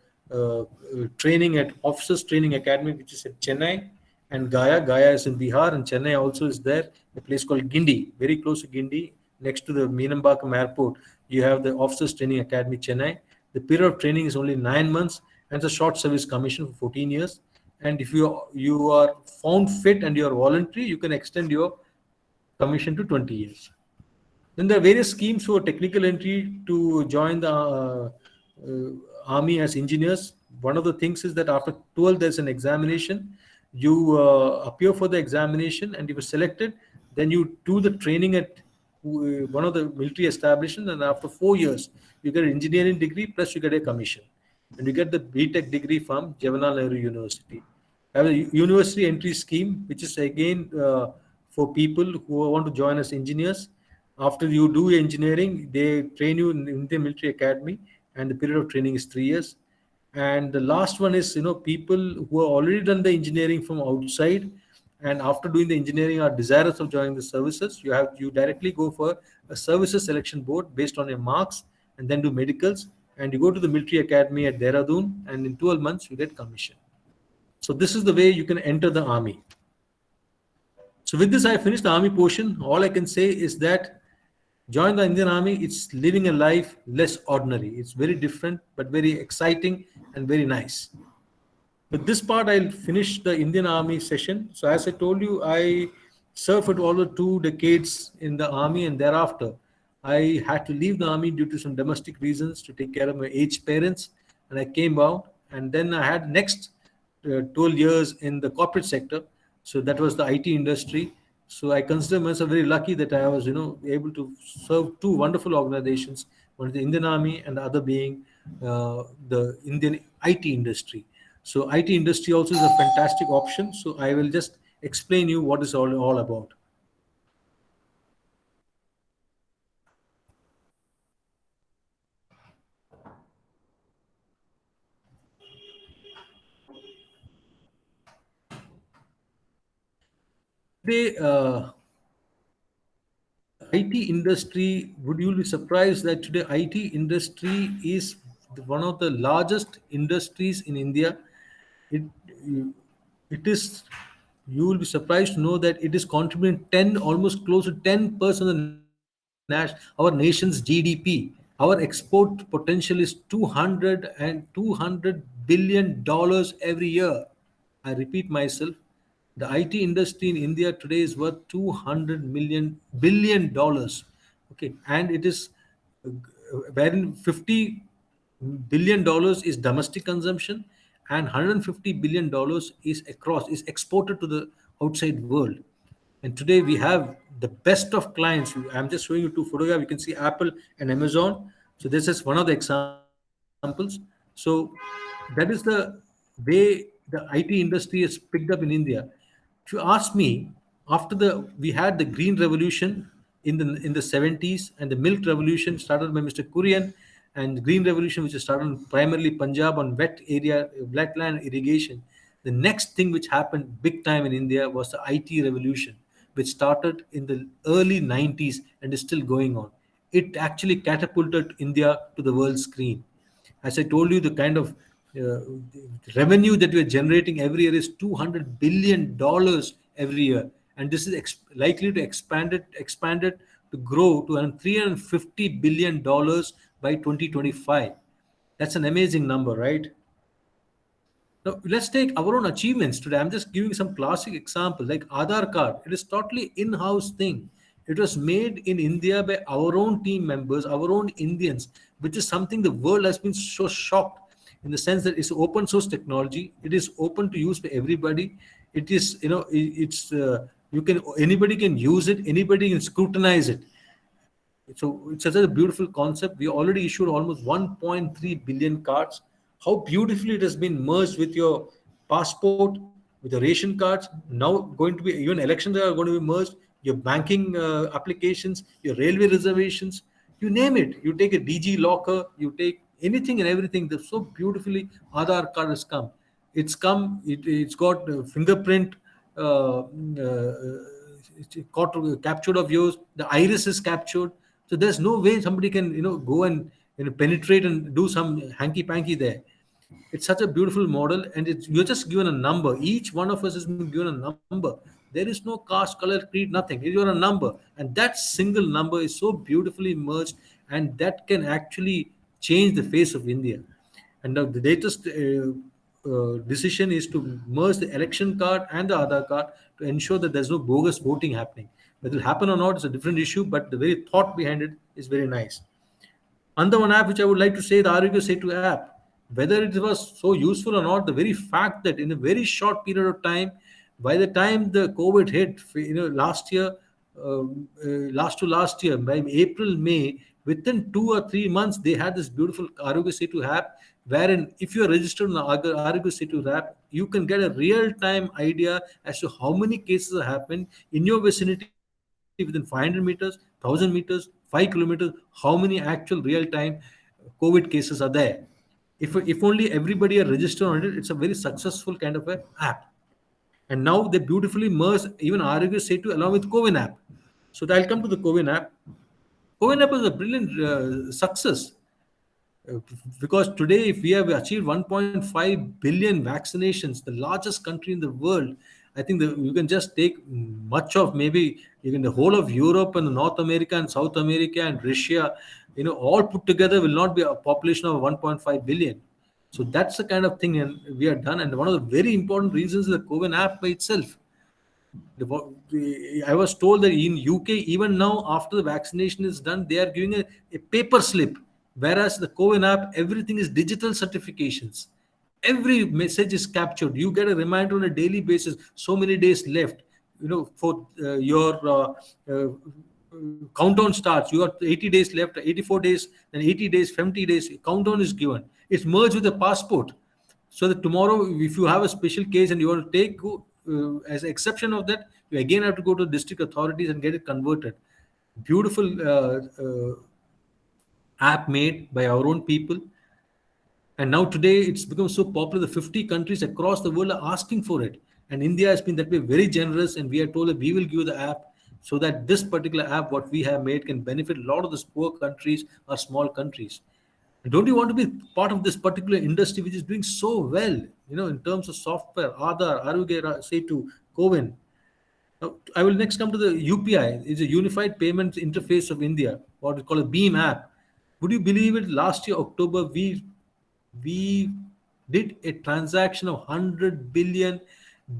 training at Officers Training Academy, which is at Chennai and Gaya. Gaya is in Bihar, and Chennai also is there. A place called Gindi, very close to Gindi, next to the Meenambakam Airport. You have the Officers Training Academy, Chennai. The period of training is only 9 months, and it's a short service commission for 14 years. And if you are found fit and you are voluntary, you can extend your commission to 20 years. Then there are various schemes for technical entry to join the army as engineers. One of the things is that after 12, there's an examination. You appear for the examination, and if you're selected, then you do the training at one of the military establishments, and after 4 years, you get an engineering degree plus you get a commission, and you get the BTech degree from Jawaharlal Nehru University. I have a university entry scheme, which is again for people who want to join as engineers. After you do engineering, they train you in the military academy, and the period of training is 3 years. And the last one is, people who have already done the engineering from outside, and after doing the engineering are desirous of joining the services. You directly go for a services selection board based on your marks, and then do medicals, and you go to the military academy at Dehradun, and in 12 months you get commission. So this is the way you can enter the army. So with this, I finished the army portion. All I can say is that join the Indian Army. It's living a life less ordinary. It's very different, but very exciting and very nice. With this part, I'll finish the Indian Army session. So as I told you, I served for over 2 decades in the army, and thereafter, I had to leave the army due to some domestic reasons to take care of my aged parents, and I came out. And then I had next 12 years in the corporate sector. So that was the IT industry. So I consider myself very lucky that I was, able to serve two wonderful organizations, one is the Indian Army and the other being the Indian IT industry. So IT industry also is a fantastic option. So I will just explain you what is all about. Today, IT industry, would you be surprised that today IT industry is one of the largest industries in India? It it is, you will be surprised to know that it is contributing 10, almost close to 10% of our nation's GDP. Our export potential is 200 billion dollars every year. I repeat myself, the IT industry in India today is worth 200 million billion dollars. Okay, and it is wherein 50 billion dollars is domestic consumption, and 150 billion dollars is exported to the outside world. And today we have the best of clients. I'm just showing you two photographs. You can see Apple and Amazon. So this is one of the examples. So that is the way the IT industry is picked up in India. If you ask me, after we had the green revolution in the 70s, and the milk revolution started by Mr. Kurian, and the green revolution, which is started in primarily Punjab on wet land irrigation. The next thing which happened big time in India was the IT revolution, which started in the early 90s and is still going on. It actually catapulted India to the world screen. As I told you, the kind of uh, revenue that we are generating every year is $200 billion every year, and this is likely to expand it to grow to around $350 billion by 2025. That's an amazing number, right? Now, let's take our own achievements today. I'm just giving some classic example like Aadhaar card. It is totally in-house thing. It was made in India by our own team members, our own Indians, which is something the world has been so shocked, in the sense that it's open source technology. It is open to use by everybody. It is, it's you can anybody can use it. Anybody can scrutinize it. So it's such a beautiful concept. We already issued almost 1.3 billion cards. How beautifully it has been merged with your passport, with the ration cards. Now going to be, even elections are going to be merged. Your banking applications, your railway reservations, you name it. You take a DG locker, you take anything and everything. That's so beautifully Aadhaar card has come. It's come. It's got fingerprint. It's captured of yours. The iris is captured. So there's no way somebody can go and penetrate and do some hanky panky there. It's such a beautiful model, and you're just given a number. Each one of us has been given a number. There is no caste, color, creed, nothing. You're a number, and that single number is so beautifully merged, and that can actually change the face of India. And now the latest decision is to merge the election card and the Aadhaar card to ensure that there's no bogus voting happening. Whether it will happen or not is a different issue, but the very thought behind it is very nice. Another one app which I would like to say, the Arugya Setu app. Whether it was so useful or not, the very fact that in a very short period of time, by the time the COVID hit, last year, last year, by April, May, within 2 or 3 months, they had this beautiful Arogya Setu app, wherein if you are registered on the Arogya Setu app, you can get a real-time idea as to how many cases have happened in your vicinity within 500 meters, 1,000 meters, 5 kilometers, how many actual real-time COVID cases are there. If only everybody are registered on it, it's a very successful kind of a app. And now they beautifully merge even Arogya Setu along with Covin app. So I'll come to the Covin app. Covin app is a brilliant success. Uh, because today, if we have achieved 1.5 billion vaccinations, the largest country in the world, I think that you can just take much of, maybe even the whole of Europe and North America and South America and Russia, all put together will not be a population of 1.5 billion. So that's the kind of thing and we are done. And one of the very important reasons is the COVID app by itself. I was told that in UK, even now, after the vaccination is done, they are giving a paper slip. Whereas the COVID app, everything is digital certifications. Every message is captured. You get a reminder on a daily basis. So many days left. For your countdown starts. You got 80 days left, 84 days, then 80 days, 70 days. Countdown is given. It's merged with the passport, so that tomorrow, if you have a special case and you want to take as an exception of that, you again have to go to district authorities and get it converted. Beautiful app made by our own people. And now today it's become so popular that 50 countries across the world are asking for it. And India has been that way very generous, and we are told that we will give the app so that this particular app, what we have made, can benefit a lot of these poor countries or small countries. And don't you want to be part of this particular industry which is doing so well, in terms of software, Aadhaar, Arugya Setu, Covin? Now, I will next come to the UPI. It's a Unified Payments Interface of India, what we call a BEAM app. Would you believe it? Last year, October, we did a transaction of $100 billion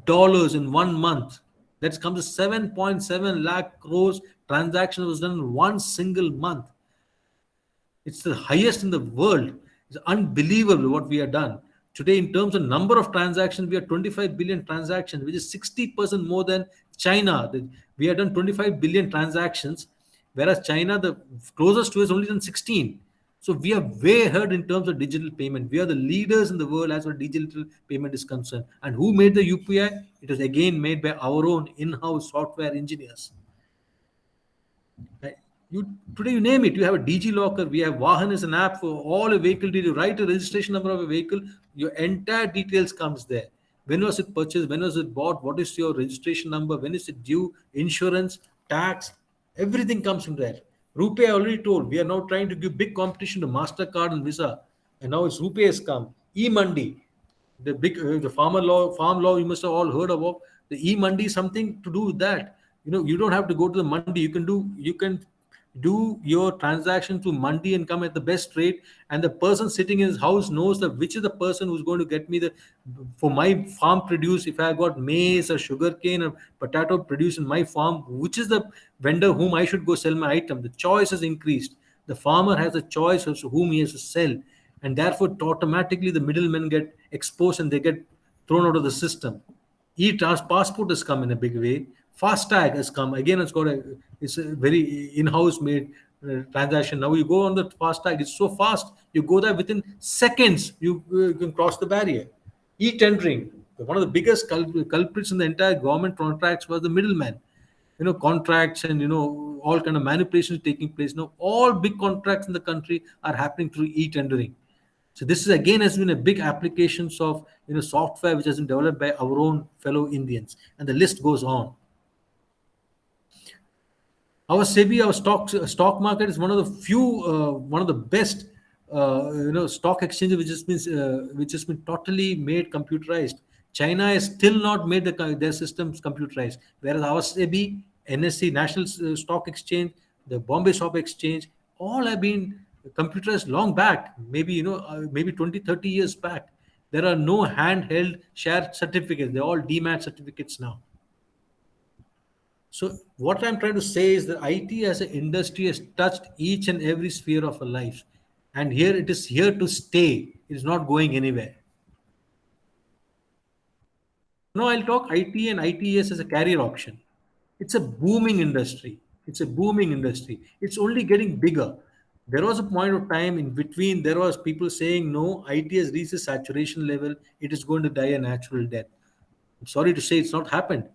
in 1 month. That comes to 7.7 lakh crores. Transaction was done in one single month. It's the highest in the world. It's unbelievable what we have done. Today, in terms of number of transactions, we are 25 billion transactions, which is 60% more than China. We have done 25 billion transactions, whereas China, the closest to us, only done 16. So we are way ahead in terms of digital payment. We are the leaders in the world as far as digital payment is concerned. And who made the UPI? It was again made by our own in-house software engineers. Right? Today, you name it. You have a DG Locker. We have Vahan is an app for all a vehicle. Did you write a registration number of a vehicle? Your entire details comes there. When was it purchased? When was it bought? What is your registration number? When is it due? Insurance, tax, everything comes from there. RuPay, I already told. We are now trying to give big competition to Mastercard and Visa, and now it's RuPay has come. E-Mandi, the big the farm law you must have all heard about. The E-Mandi is something to do with that. You don't have to go to the mandi. You can do your transaction through mandi and come at the best rate, and the person sitting in his house knows that which is the person who's going to get me the for my farm produce. If I got maize or sugarcane or potato produced in my farm, which is the vendor whom I should go sell my item? The choice has increased. The farmer has a choice as to whom he has to sell, and therefore automatically the middlemen get exposed and they get thrown out of the system. Passport has come in a big way. Fastag has come again. It's a very in-house made transaction. Now you go on the Fastag. It's so fast. You go there within seconds. You can cross the barrier. E-tendering. One of the biggest culprits in the entire government contracts was the middleman. Contracts and all kind of manipulations taking place. Now all big contracts in the country are happening through e-tendering. So this is again has been a big applications of software which has been developed by our own fellow Indians, and the list goes on. Our SEBI, our stock market is one of the few, one of the best, stock exchanges which has been totally made computerized. China has still not made their systems computerized, whereas our SEBI, NSE, National Stock Exchange, the Bombay Stock Exchange, all have been computerized long back, maybe 20, 30 years back. There are no handheld share certificates; they're all demat certificates now. So what I'm trying to say is that IT as an industry has touched each and every sphere of our lives. And here it is here to stay. It is not going anywhere. Now I'll talk IT and ITES as a career option. It's a booming industry. It's a booming industry. It's only getting bigger. There was a point of time in between, there was people saying, no, IT has reached a saturation level. It is going to die a natural death. I'm sorry to say it's not happened.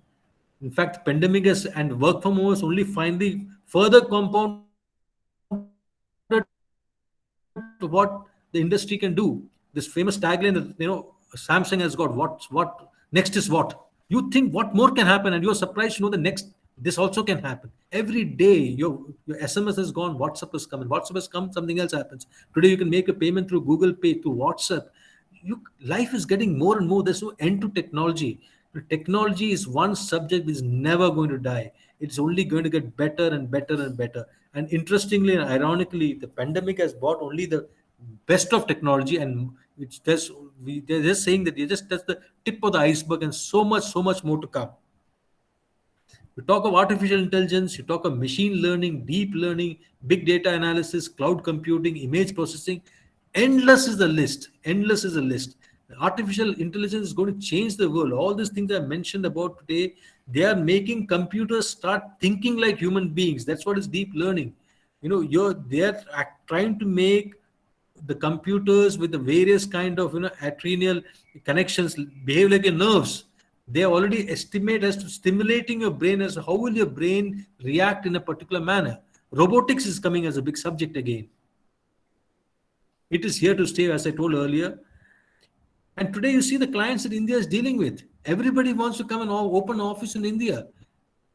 In fact, pandemic has, and work from home has only finally further compounded what the industry can do. This famous tagline that Samsung has got, what next is what? You think what more can happen, and you're surprised to know the next this also can happen. Every day your SMS has gone, WhatsApp has come, and WhatsApp has come, something else happens. Today you can make a payment through Google Pay, through WhatsApp. Life is getting more and more. There's no end to technology. The technology is one subject which is never going to die. It's only going to get better and better and better. And interestingly and ironically, the pandemic has brought only the best of technology, and they're just saying that that's the tip of the iceberg, and so much more to come. You talk of artificial intelligence, you talk of machine learning, deep learning, big data analysis, cloud computing, image processing. Endless is the list. Endless is the list. Artificial intelligence is going to change the world. All these things I mentioned about today, they are making computers start thinking like human beings. That's what is deep learning. They're trying to make the computers with the various kind of adrenal connections behave like your nerves. They already estimate as to stimulating your brain as how will your brain react in a particular manner. Robotics is coming as a big subject again. It is here to stay, as I told earlier. And today you see the clients that India is dealing with. Everybody wants to come and open an office in India.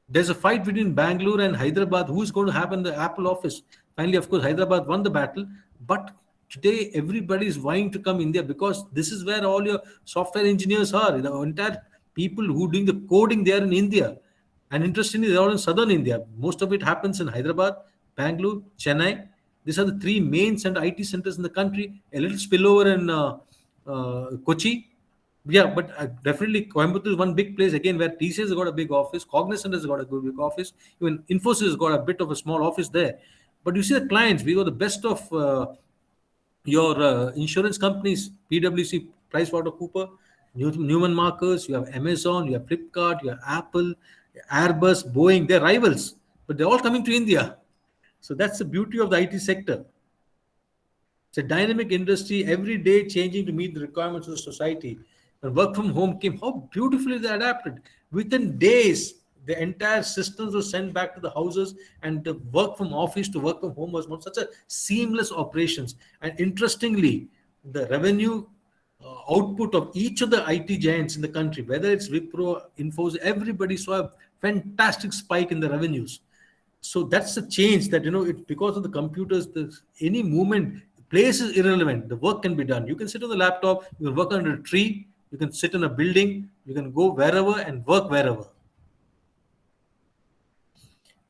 There's a fight between Bangalore and Hyderabad. Who's going to have in the Apple office? Finally, of course, Hyderabad won the battle. But today, everybody is vying to come India because this is where all your software engineers are. The entire people who doing the coding, they are in India. And interestingly, they're all in southern India. Most of it happens in Hyderabad, Bangalore, Chennai. These are the three main IT centers in the country. A little spillover in Kochi. Yeah, but definitely Coimbatore is one big place again where TCS has got a big office, Cognizant has got a good big office, even Infosys has got a bit of a small office there. But you see the clients, we got the best of your insurance companies, PwC, PricewaterhouseCoopers, Newman Marcus, you have Amazon, you have Flipkart, you have Apple, Airbus, Boeing, they're rivals, but they're all coming to India. So that's the beauty of the IT sector. It's a dynamic industry, every day changing to meet the requirements of the society. When work from home came, how beautifully they adapted. Within days, the entire systems were sent back to the houses, and the work from office to work from home was not such a seamless operations. And interestingly, the revenue output of each of the IT giants in the country, whether it's Wipro, Infosys, everybody saw a fantastic spike in the revenues. So that's the change that it because of the computers, any movement, place is irrelevant. The work can be done. You can sit on the laptop, you can work under a tree, you can sit in a building, you can go wherever and work wherever.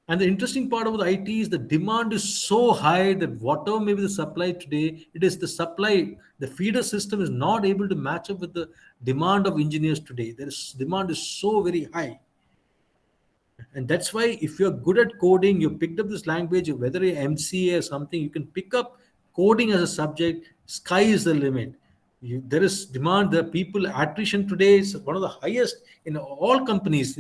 And the interesting part about IT is the demand is so high that whatever may be the supply today, it is the supply, the feeder system is not able to match up with the demand of engineers today. Demand is so very high. And that's why if you're good at coding, you picked up this language, whether you're MCA or something, you can pick up coding as a subject. Sky is the limit. There is demand. There are people. Attrition today is one of the highest in all companies.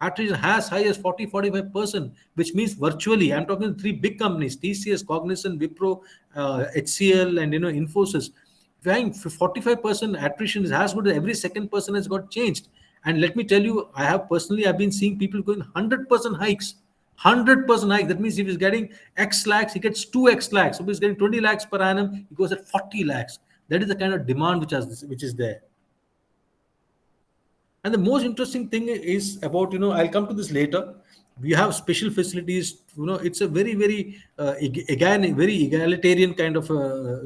Attrition has high as 40-45%, which means virtually. I'm talking three big companies: TCS, Cognizant, Wipro, HCL, and Infosys. Having 45% attrition is as good as every second person has got changed. And let me tell you, I've been seeing people going 100% hikes. 100% hike. That means if he's getting X lakhs, he gets 2X lakhs. So if he's getting 20 lakhs per annum, he goes at 40 lakhs. That is the kind of demand which is there. And the most interesting thing is about, I'll come to this later. We have special facilities. It's a very, very, again, very egalitarian kind of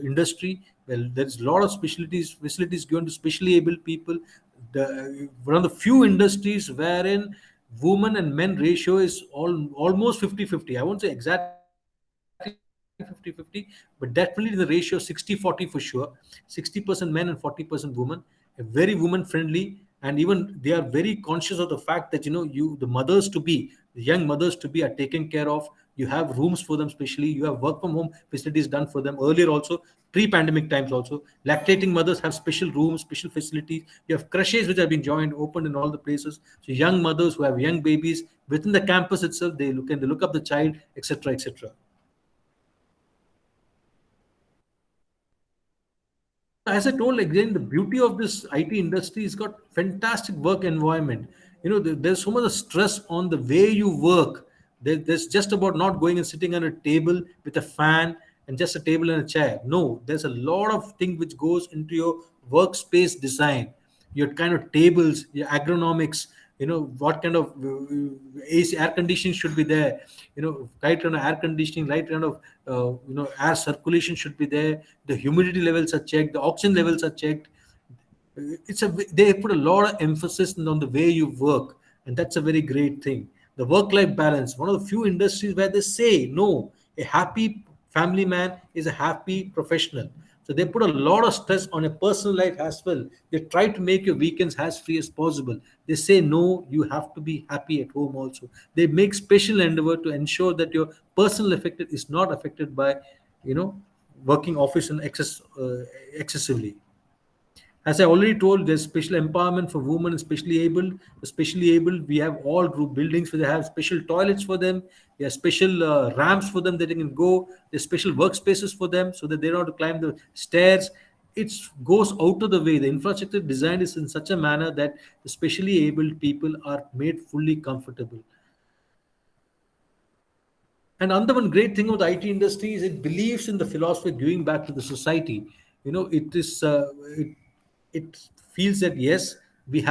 industry. Well, there's a lot of facilities given to specially able people. One of the few industries wherein women and men ratio is almost 50-50. I won't say exactly 50-50, but definitely the ratio 60-40 for sure. 60% men and 40% women. Very woman friendly. And even they are very conscious of the fact that the mothers to be, the young mothers to be, are taken care of. You have rooms for them, especially you have work from home facilities done for them earlier also, pre-pandemic times also. Lactating mothers have special rooms, special facilities. You have crashes which have been joined, opened in all the places. So young mothers who have young babies within the campus itself, they look up the child, etc., etc. As I told again, the beauty of this IT industry is got fantastic work environment. There's so much stress on the way you work. There's just about not going and sitting on a table with a fan and just a table and a chair. No, there's a lot of thing which goes into your workspace design, your kind of tables, your agronomics, what kind of AC, air conditioning should be there, right kind of air conditioning, right kind of air circulation should be there, the humidity levels are checked, the oxygen levels are checked. They put a lot of emphasis on the way you work, and that's a very great thing. The work life balance, one of the few industries where they say no, a happy family man is a happy professional. So they put a lot of stress on a personal life as well. They try to make your weekends as free as possible. They say no, you have to be happy at home also. They make special endeavor to ensure that your personal affected is not affected by you know working office and excessively. As I already told, there's special empowerment for women and specially able. The specially able, we have all group buildings where they have special toilets for them. There are special ramps for them that they can go. There's special workspaces for them so that they don't have to climb the stairs. It goes out of the way. The infrastructure design is in such a manner that the specially abled people are made fully comfortable. And another one great thing about the IT industry is it believes in the philosophy of giving back to the society. It feels that yes, we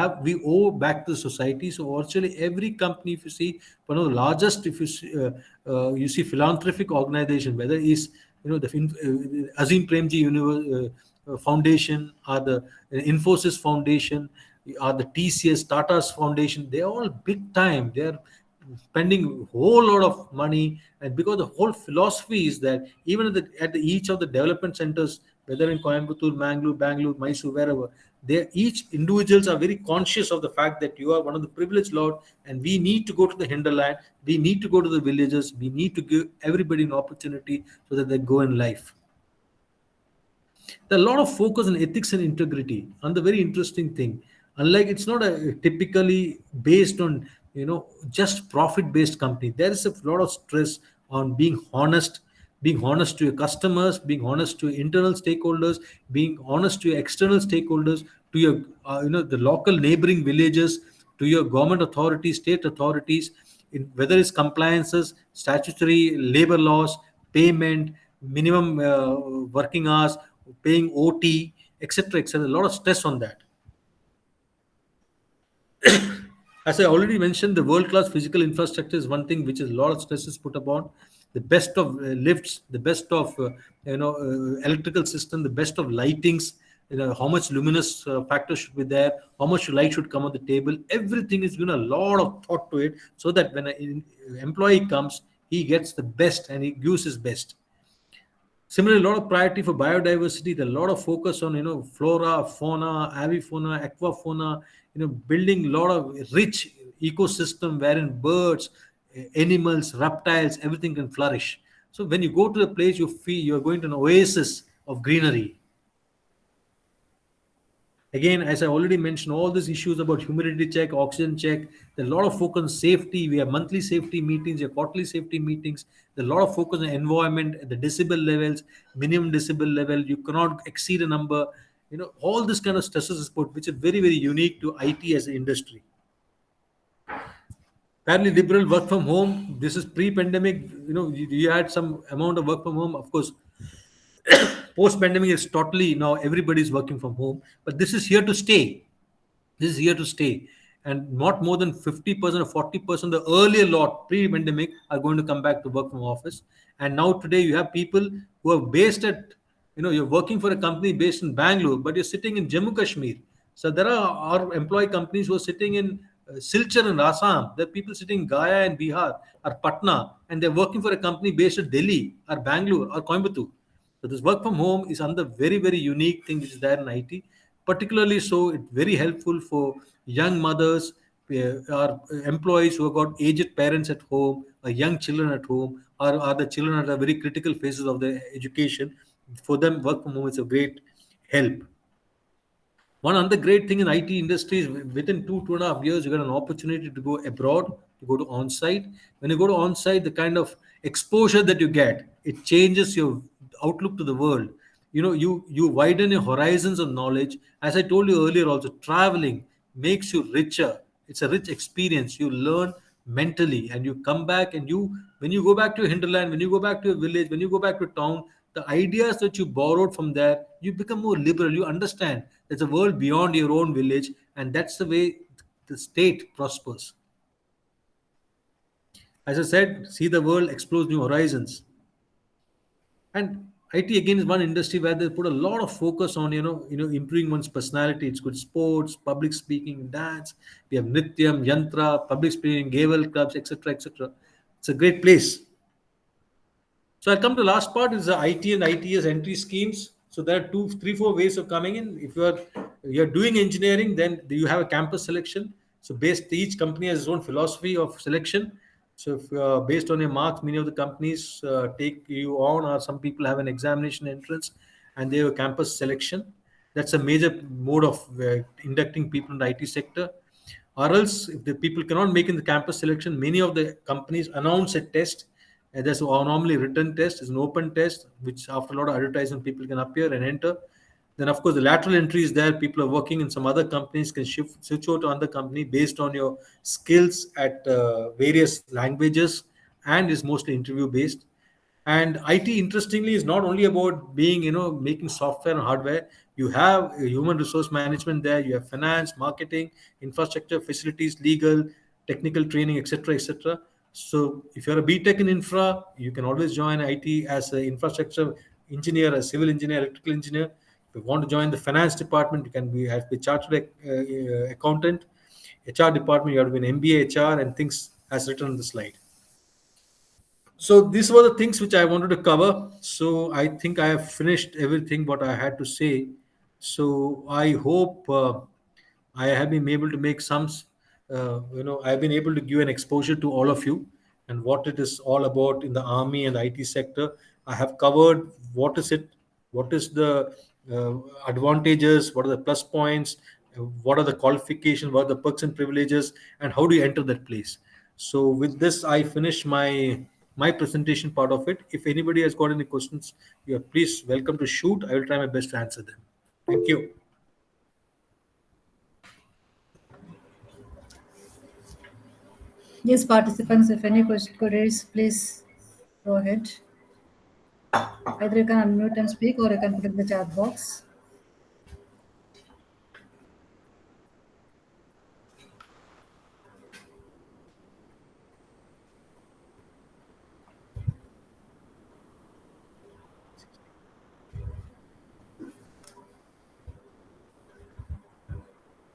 owe back to the society. So virtually every company, if you see, one of the largest, if you see philanthropic organization, whether it's the Azim Premji Foundation, or the Infosys Foundation, or the TCS Tata's Foundation, they're all big time. They're spending a whole lot of money, and because the whole philosophy is that even each of the development centers, whether in Coimbatore, Bangalore, Mysore, wherever, they each individuals are very conscious of the fact that you are one of the privileged lot, and we need to go to the hinterland, we need to go to the villages, we need to give everybody an opportunity so that they go in life. There are a lot of focus on ethics and integrity. And the very interesting thing, unlike, it's not a typically based on just profit based company. There is a lot of stress on being honest to your customers, being honest to your internal stakeholders, being honest to your external stakeholders, to your the local neighboring villages, to your government authorities, state authorities, in whether it's compliances, statutory labor laws, payment, minimum working hours, paying OT, etc., etc. A lot of stress on that. As I already mentioned, the world-class physical infrastructure is one thing which is a lot of stress is put upon. The best of lifts, the best of electrical system, the best of lightings. How much luminous factor should be there, how much light should come on the table. Everything is given a lot of thought to it, so that when an employee comes, he gets the best and he gives his best. Similarly, a lot of priority for biodiversity. There's a lot of focus on flora, fauna, avifauna, aquafauna. Building a lot of rich ecosystem wherein birds, animals, reptiles, everything can flourish. So when you go to a place, you feel you are going to an oasis of greenery. Again, as I already mentioned, all these issues about humidity check, oxygen check, there's a lot of focus on safety. We have monthly safety meetings, we have quarterly safety meetings. There's a lot of focus on environment, the decibel levels, minimum decibel level. You cannot exceed a number. All this kind of stresses is put, which is very, very unique to IT as an industry. Fairly liberal work from home. This is pre-pandemic. You had some amount of work from home. Of course, post-pandemic is totally now everybody's working from home. But this is here to stay. This is here to stay. And not more than 50% or 40%, the earlier lot pre-pandemic are going to come back to work from office. And now today you have people who are based at, you're working for a company based in Bangalore, but you're sitting in Jammu Kashmir. So there are our employee companies who are sitting in Silchar and Assam. There are people sitting in Gaya and Bihar or Patna, and they're working for a company based at Delhi or Bangalore or Coimbatore. So this work from home is another very, very unique thing which is there in IT. Particularly so, it's very helpful for young mothers, our employees who have got aged parents at home, or young children at home, or are the children at the very critical phases of their education. For them, work from home is a great help. One other great thing in IT industry is within 2.5 years, you get an opportunity to go abroad, to go to on-site. When you go to on-site, the kind of exposure that you get, it changes your outlook to the world. You widen your horizons of knowledge. As I told you earlier, also traveling makes you richer. It's a rich experience. You learn mentally, and you come back, and when you go back to your hinterland, when you go back to your village, when you go back to town, the ideas that you borrowed from there, you become more liberal. You understand there's a world beyond your own village, and that's the way the state prospers. As I said, see the world, explore new horizons. And IT again is one industry where they put a lot of focus on improving one's personality. It's good sports, public speaking, dance. We have Nityam, Yantra, public speaking, Gavel clubs, etc., etc. It's a great place. So I come to the last part is the IT and ITS entry schemes. So there are two, three, four ways of coming in. If you're doing engineering, then you have a campus selection. So based each company has its own philosophy of selection. So if based on your marks, many of the companies take you on, or some people have an examination entrance, and they have a campus selection. That's a major mode of inducting people in the IT sector. Or else, if the people cannot make in the campus selection, many of the companies announce a test. And there's a normally written test, is an open test, which after a lot of advertising, people can appear and enter. Then, of course, the lateral entry is there. People are working in some other companies, can switch over to another company based on your skills at various languages, and is mostly interview based. And IT, interestingly, is not only about being, making software and hardware. You have human resource management there. You have finance, marketing, infrastructure, facilities, legal, technical training, etc., etc. So if you're a BTech in infra, you can always join IT as an infrastructure engineer, a civil engineer, electrical engineer. If you want to join the finance department, you can be have to be chartered accountant. HR department, you have to be an MBA HR, and things as written on the slide. So these were the things which I wanted to cover. So I think I have finished everything what I had to say. So I hope I have been able to make some, I've been able to give an exposure to all of you and what it is all about in the army and the IT sector. I have covered what is it, what is the advantages, what are the plus points, what are the qualifications, what are the perks and privileges, and how do you enter that place. So with this, I finish my presentation part of it. If anybody has got any questions, you are please welcome to shoot. I will try my best to answer them. Thank you. Yes, participants, if any queries, please go ahead. Either you can unmute and speak, or you can put in the chat box.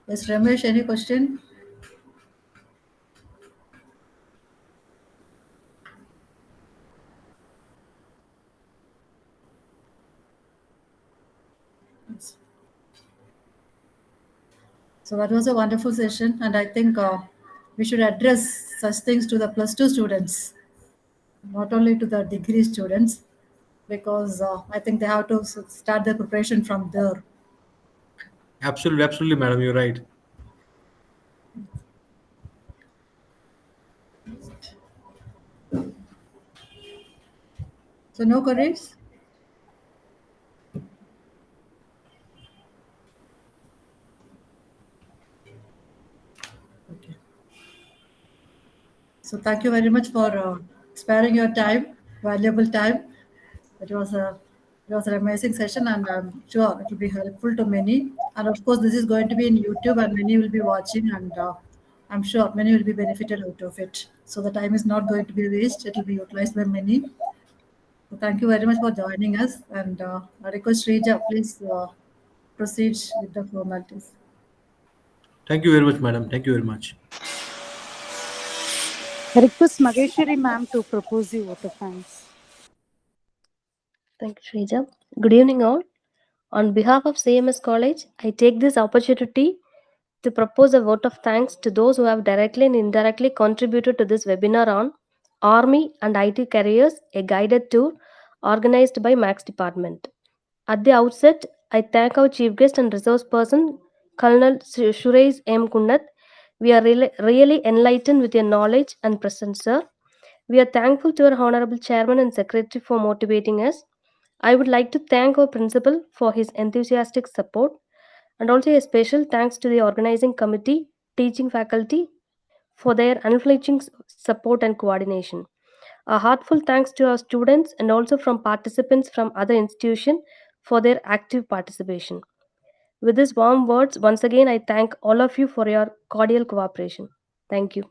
Yes, Ramesh, any question? Yes. So that was a wonderful session, and I think we should address such things to the plus two students, not only to the degree students, because I think they have to start their preparation from there. Absolutely, absolutely, madam. You're right. So no queries? Okay. So thank you very much for sparing your time, valuable time. It was a it was an amazing session, and I'm sure it will be helpful to many. And of course, this is going to be in YouTube, and many will be watching, and I'm sure many will be benefited out of it. So the time is not going to be waste; it will be utilized by many. So thank you very much for joining us, and I request Srija, please proceed with the formalities. Thank you very much, madam. Thank you very much. I request Mageshwari ma'am to propose the vote of thanks. Thank you, Srija. Good evening, all. On behalf of CMS College, I take this opportunity to propose a vote of thanks to those who have directly and indirectly contributed to this webinar on Army and IT Careers, a guided tour organized by Max Department. At the outset, I thank our chief guest and resource person, Colonel Suresh M. KUNNATH. We are really enlightened with your knowledge and presence, sir. We are thankful to our Honorable Chairman and Secretary for motivating us. I would like to thank our principal for his enthusiastic support, and also a special thanks to the organizing committee, teaching faculty for their unflinching support and coordination. A heartfelt thanks to our students and also from participants from other institutions for their active participation. With these warm words, once again I thank all of you for your cordial cooperation. Thank you.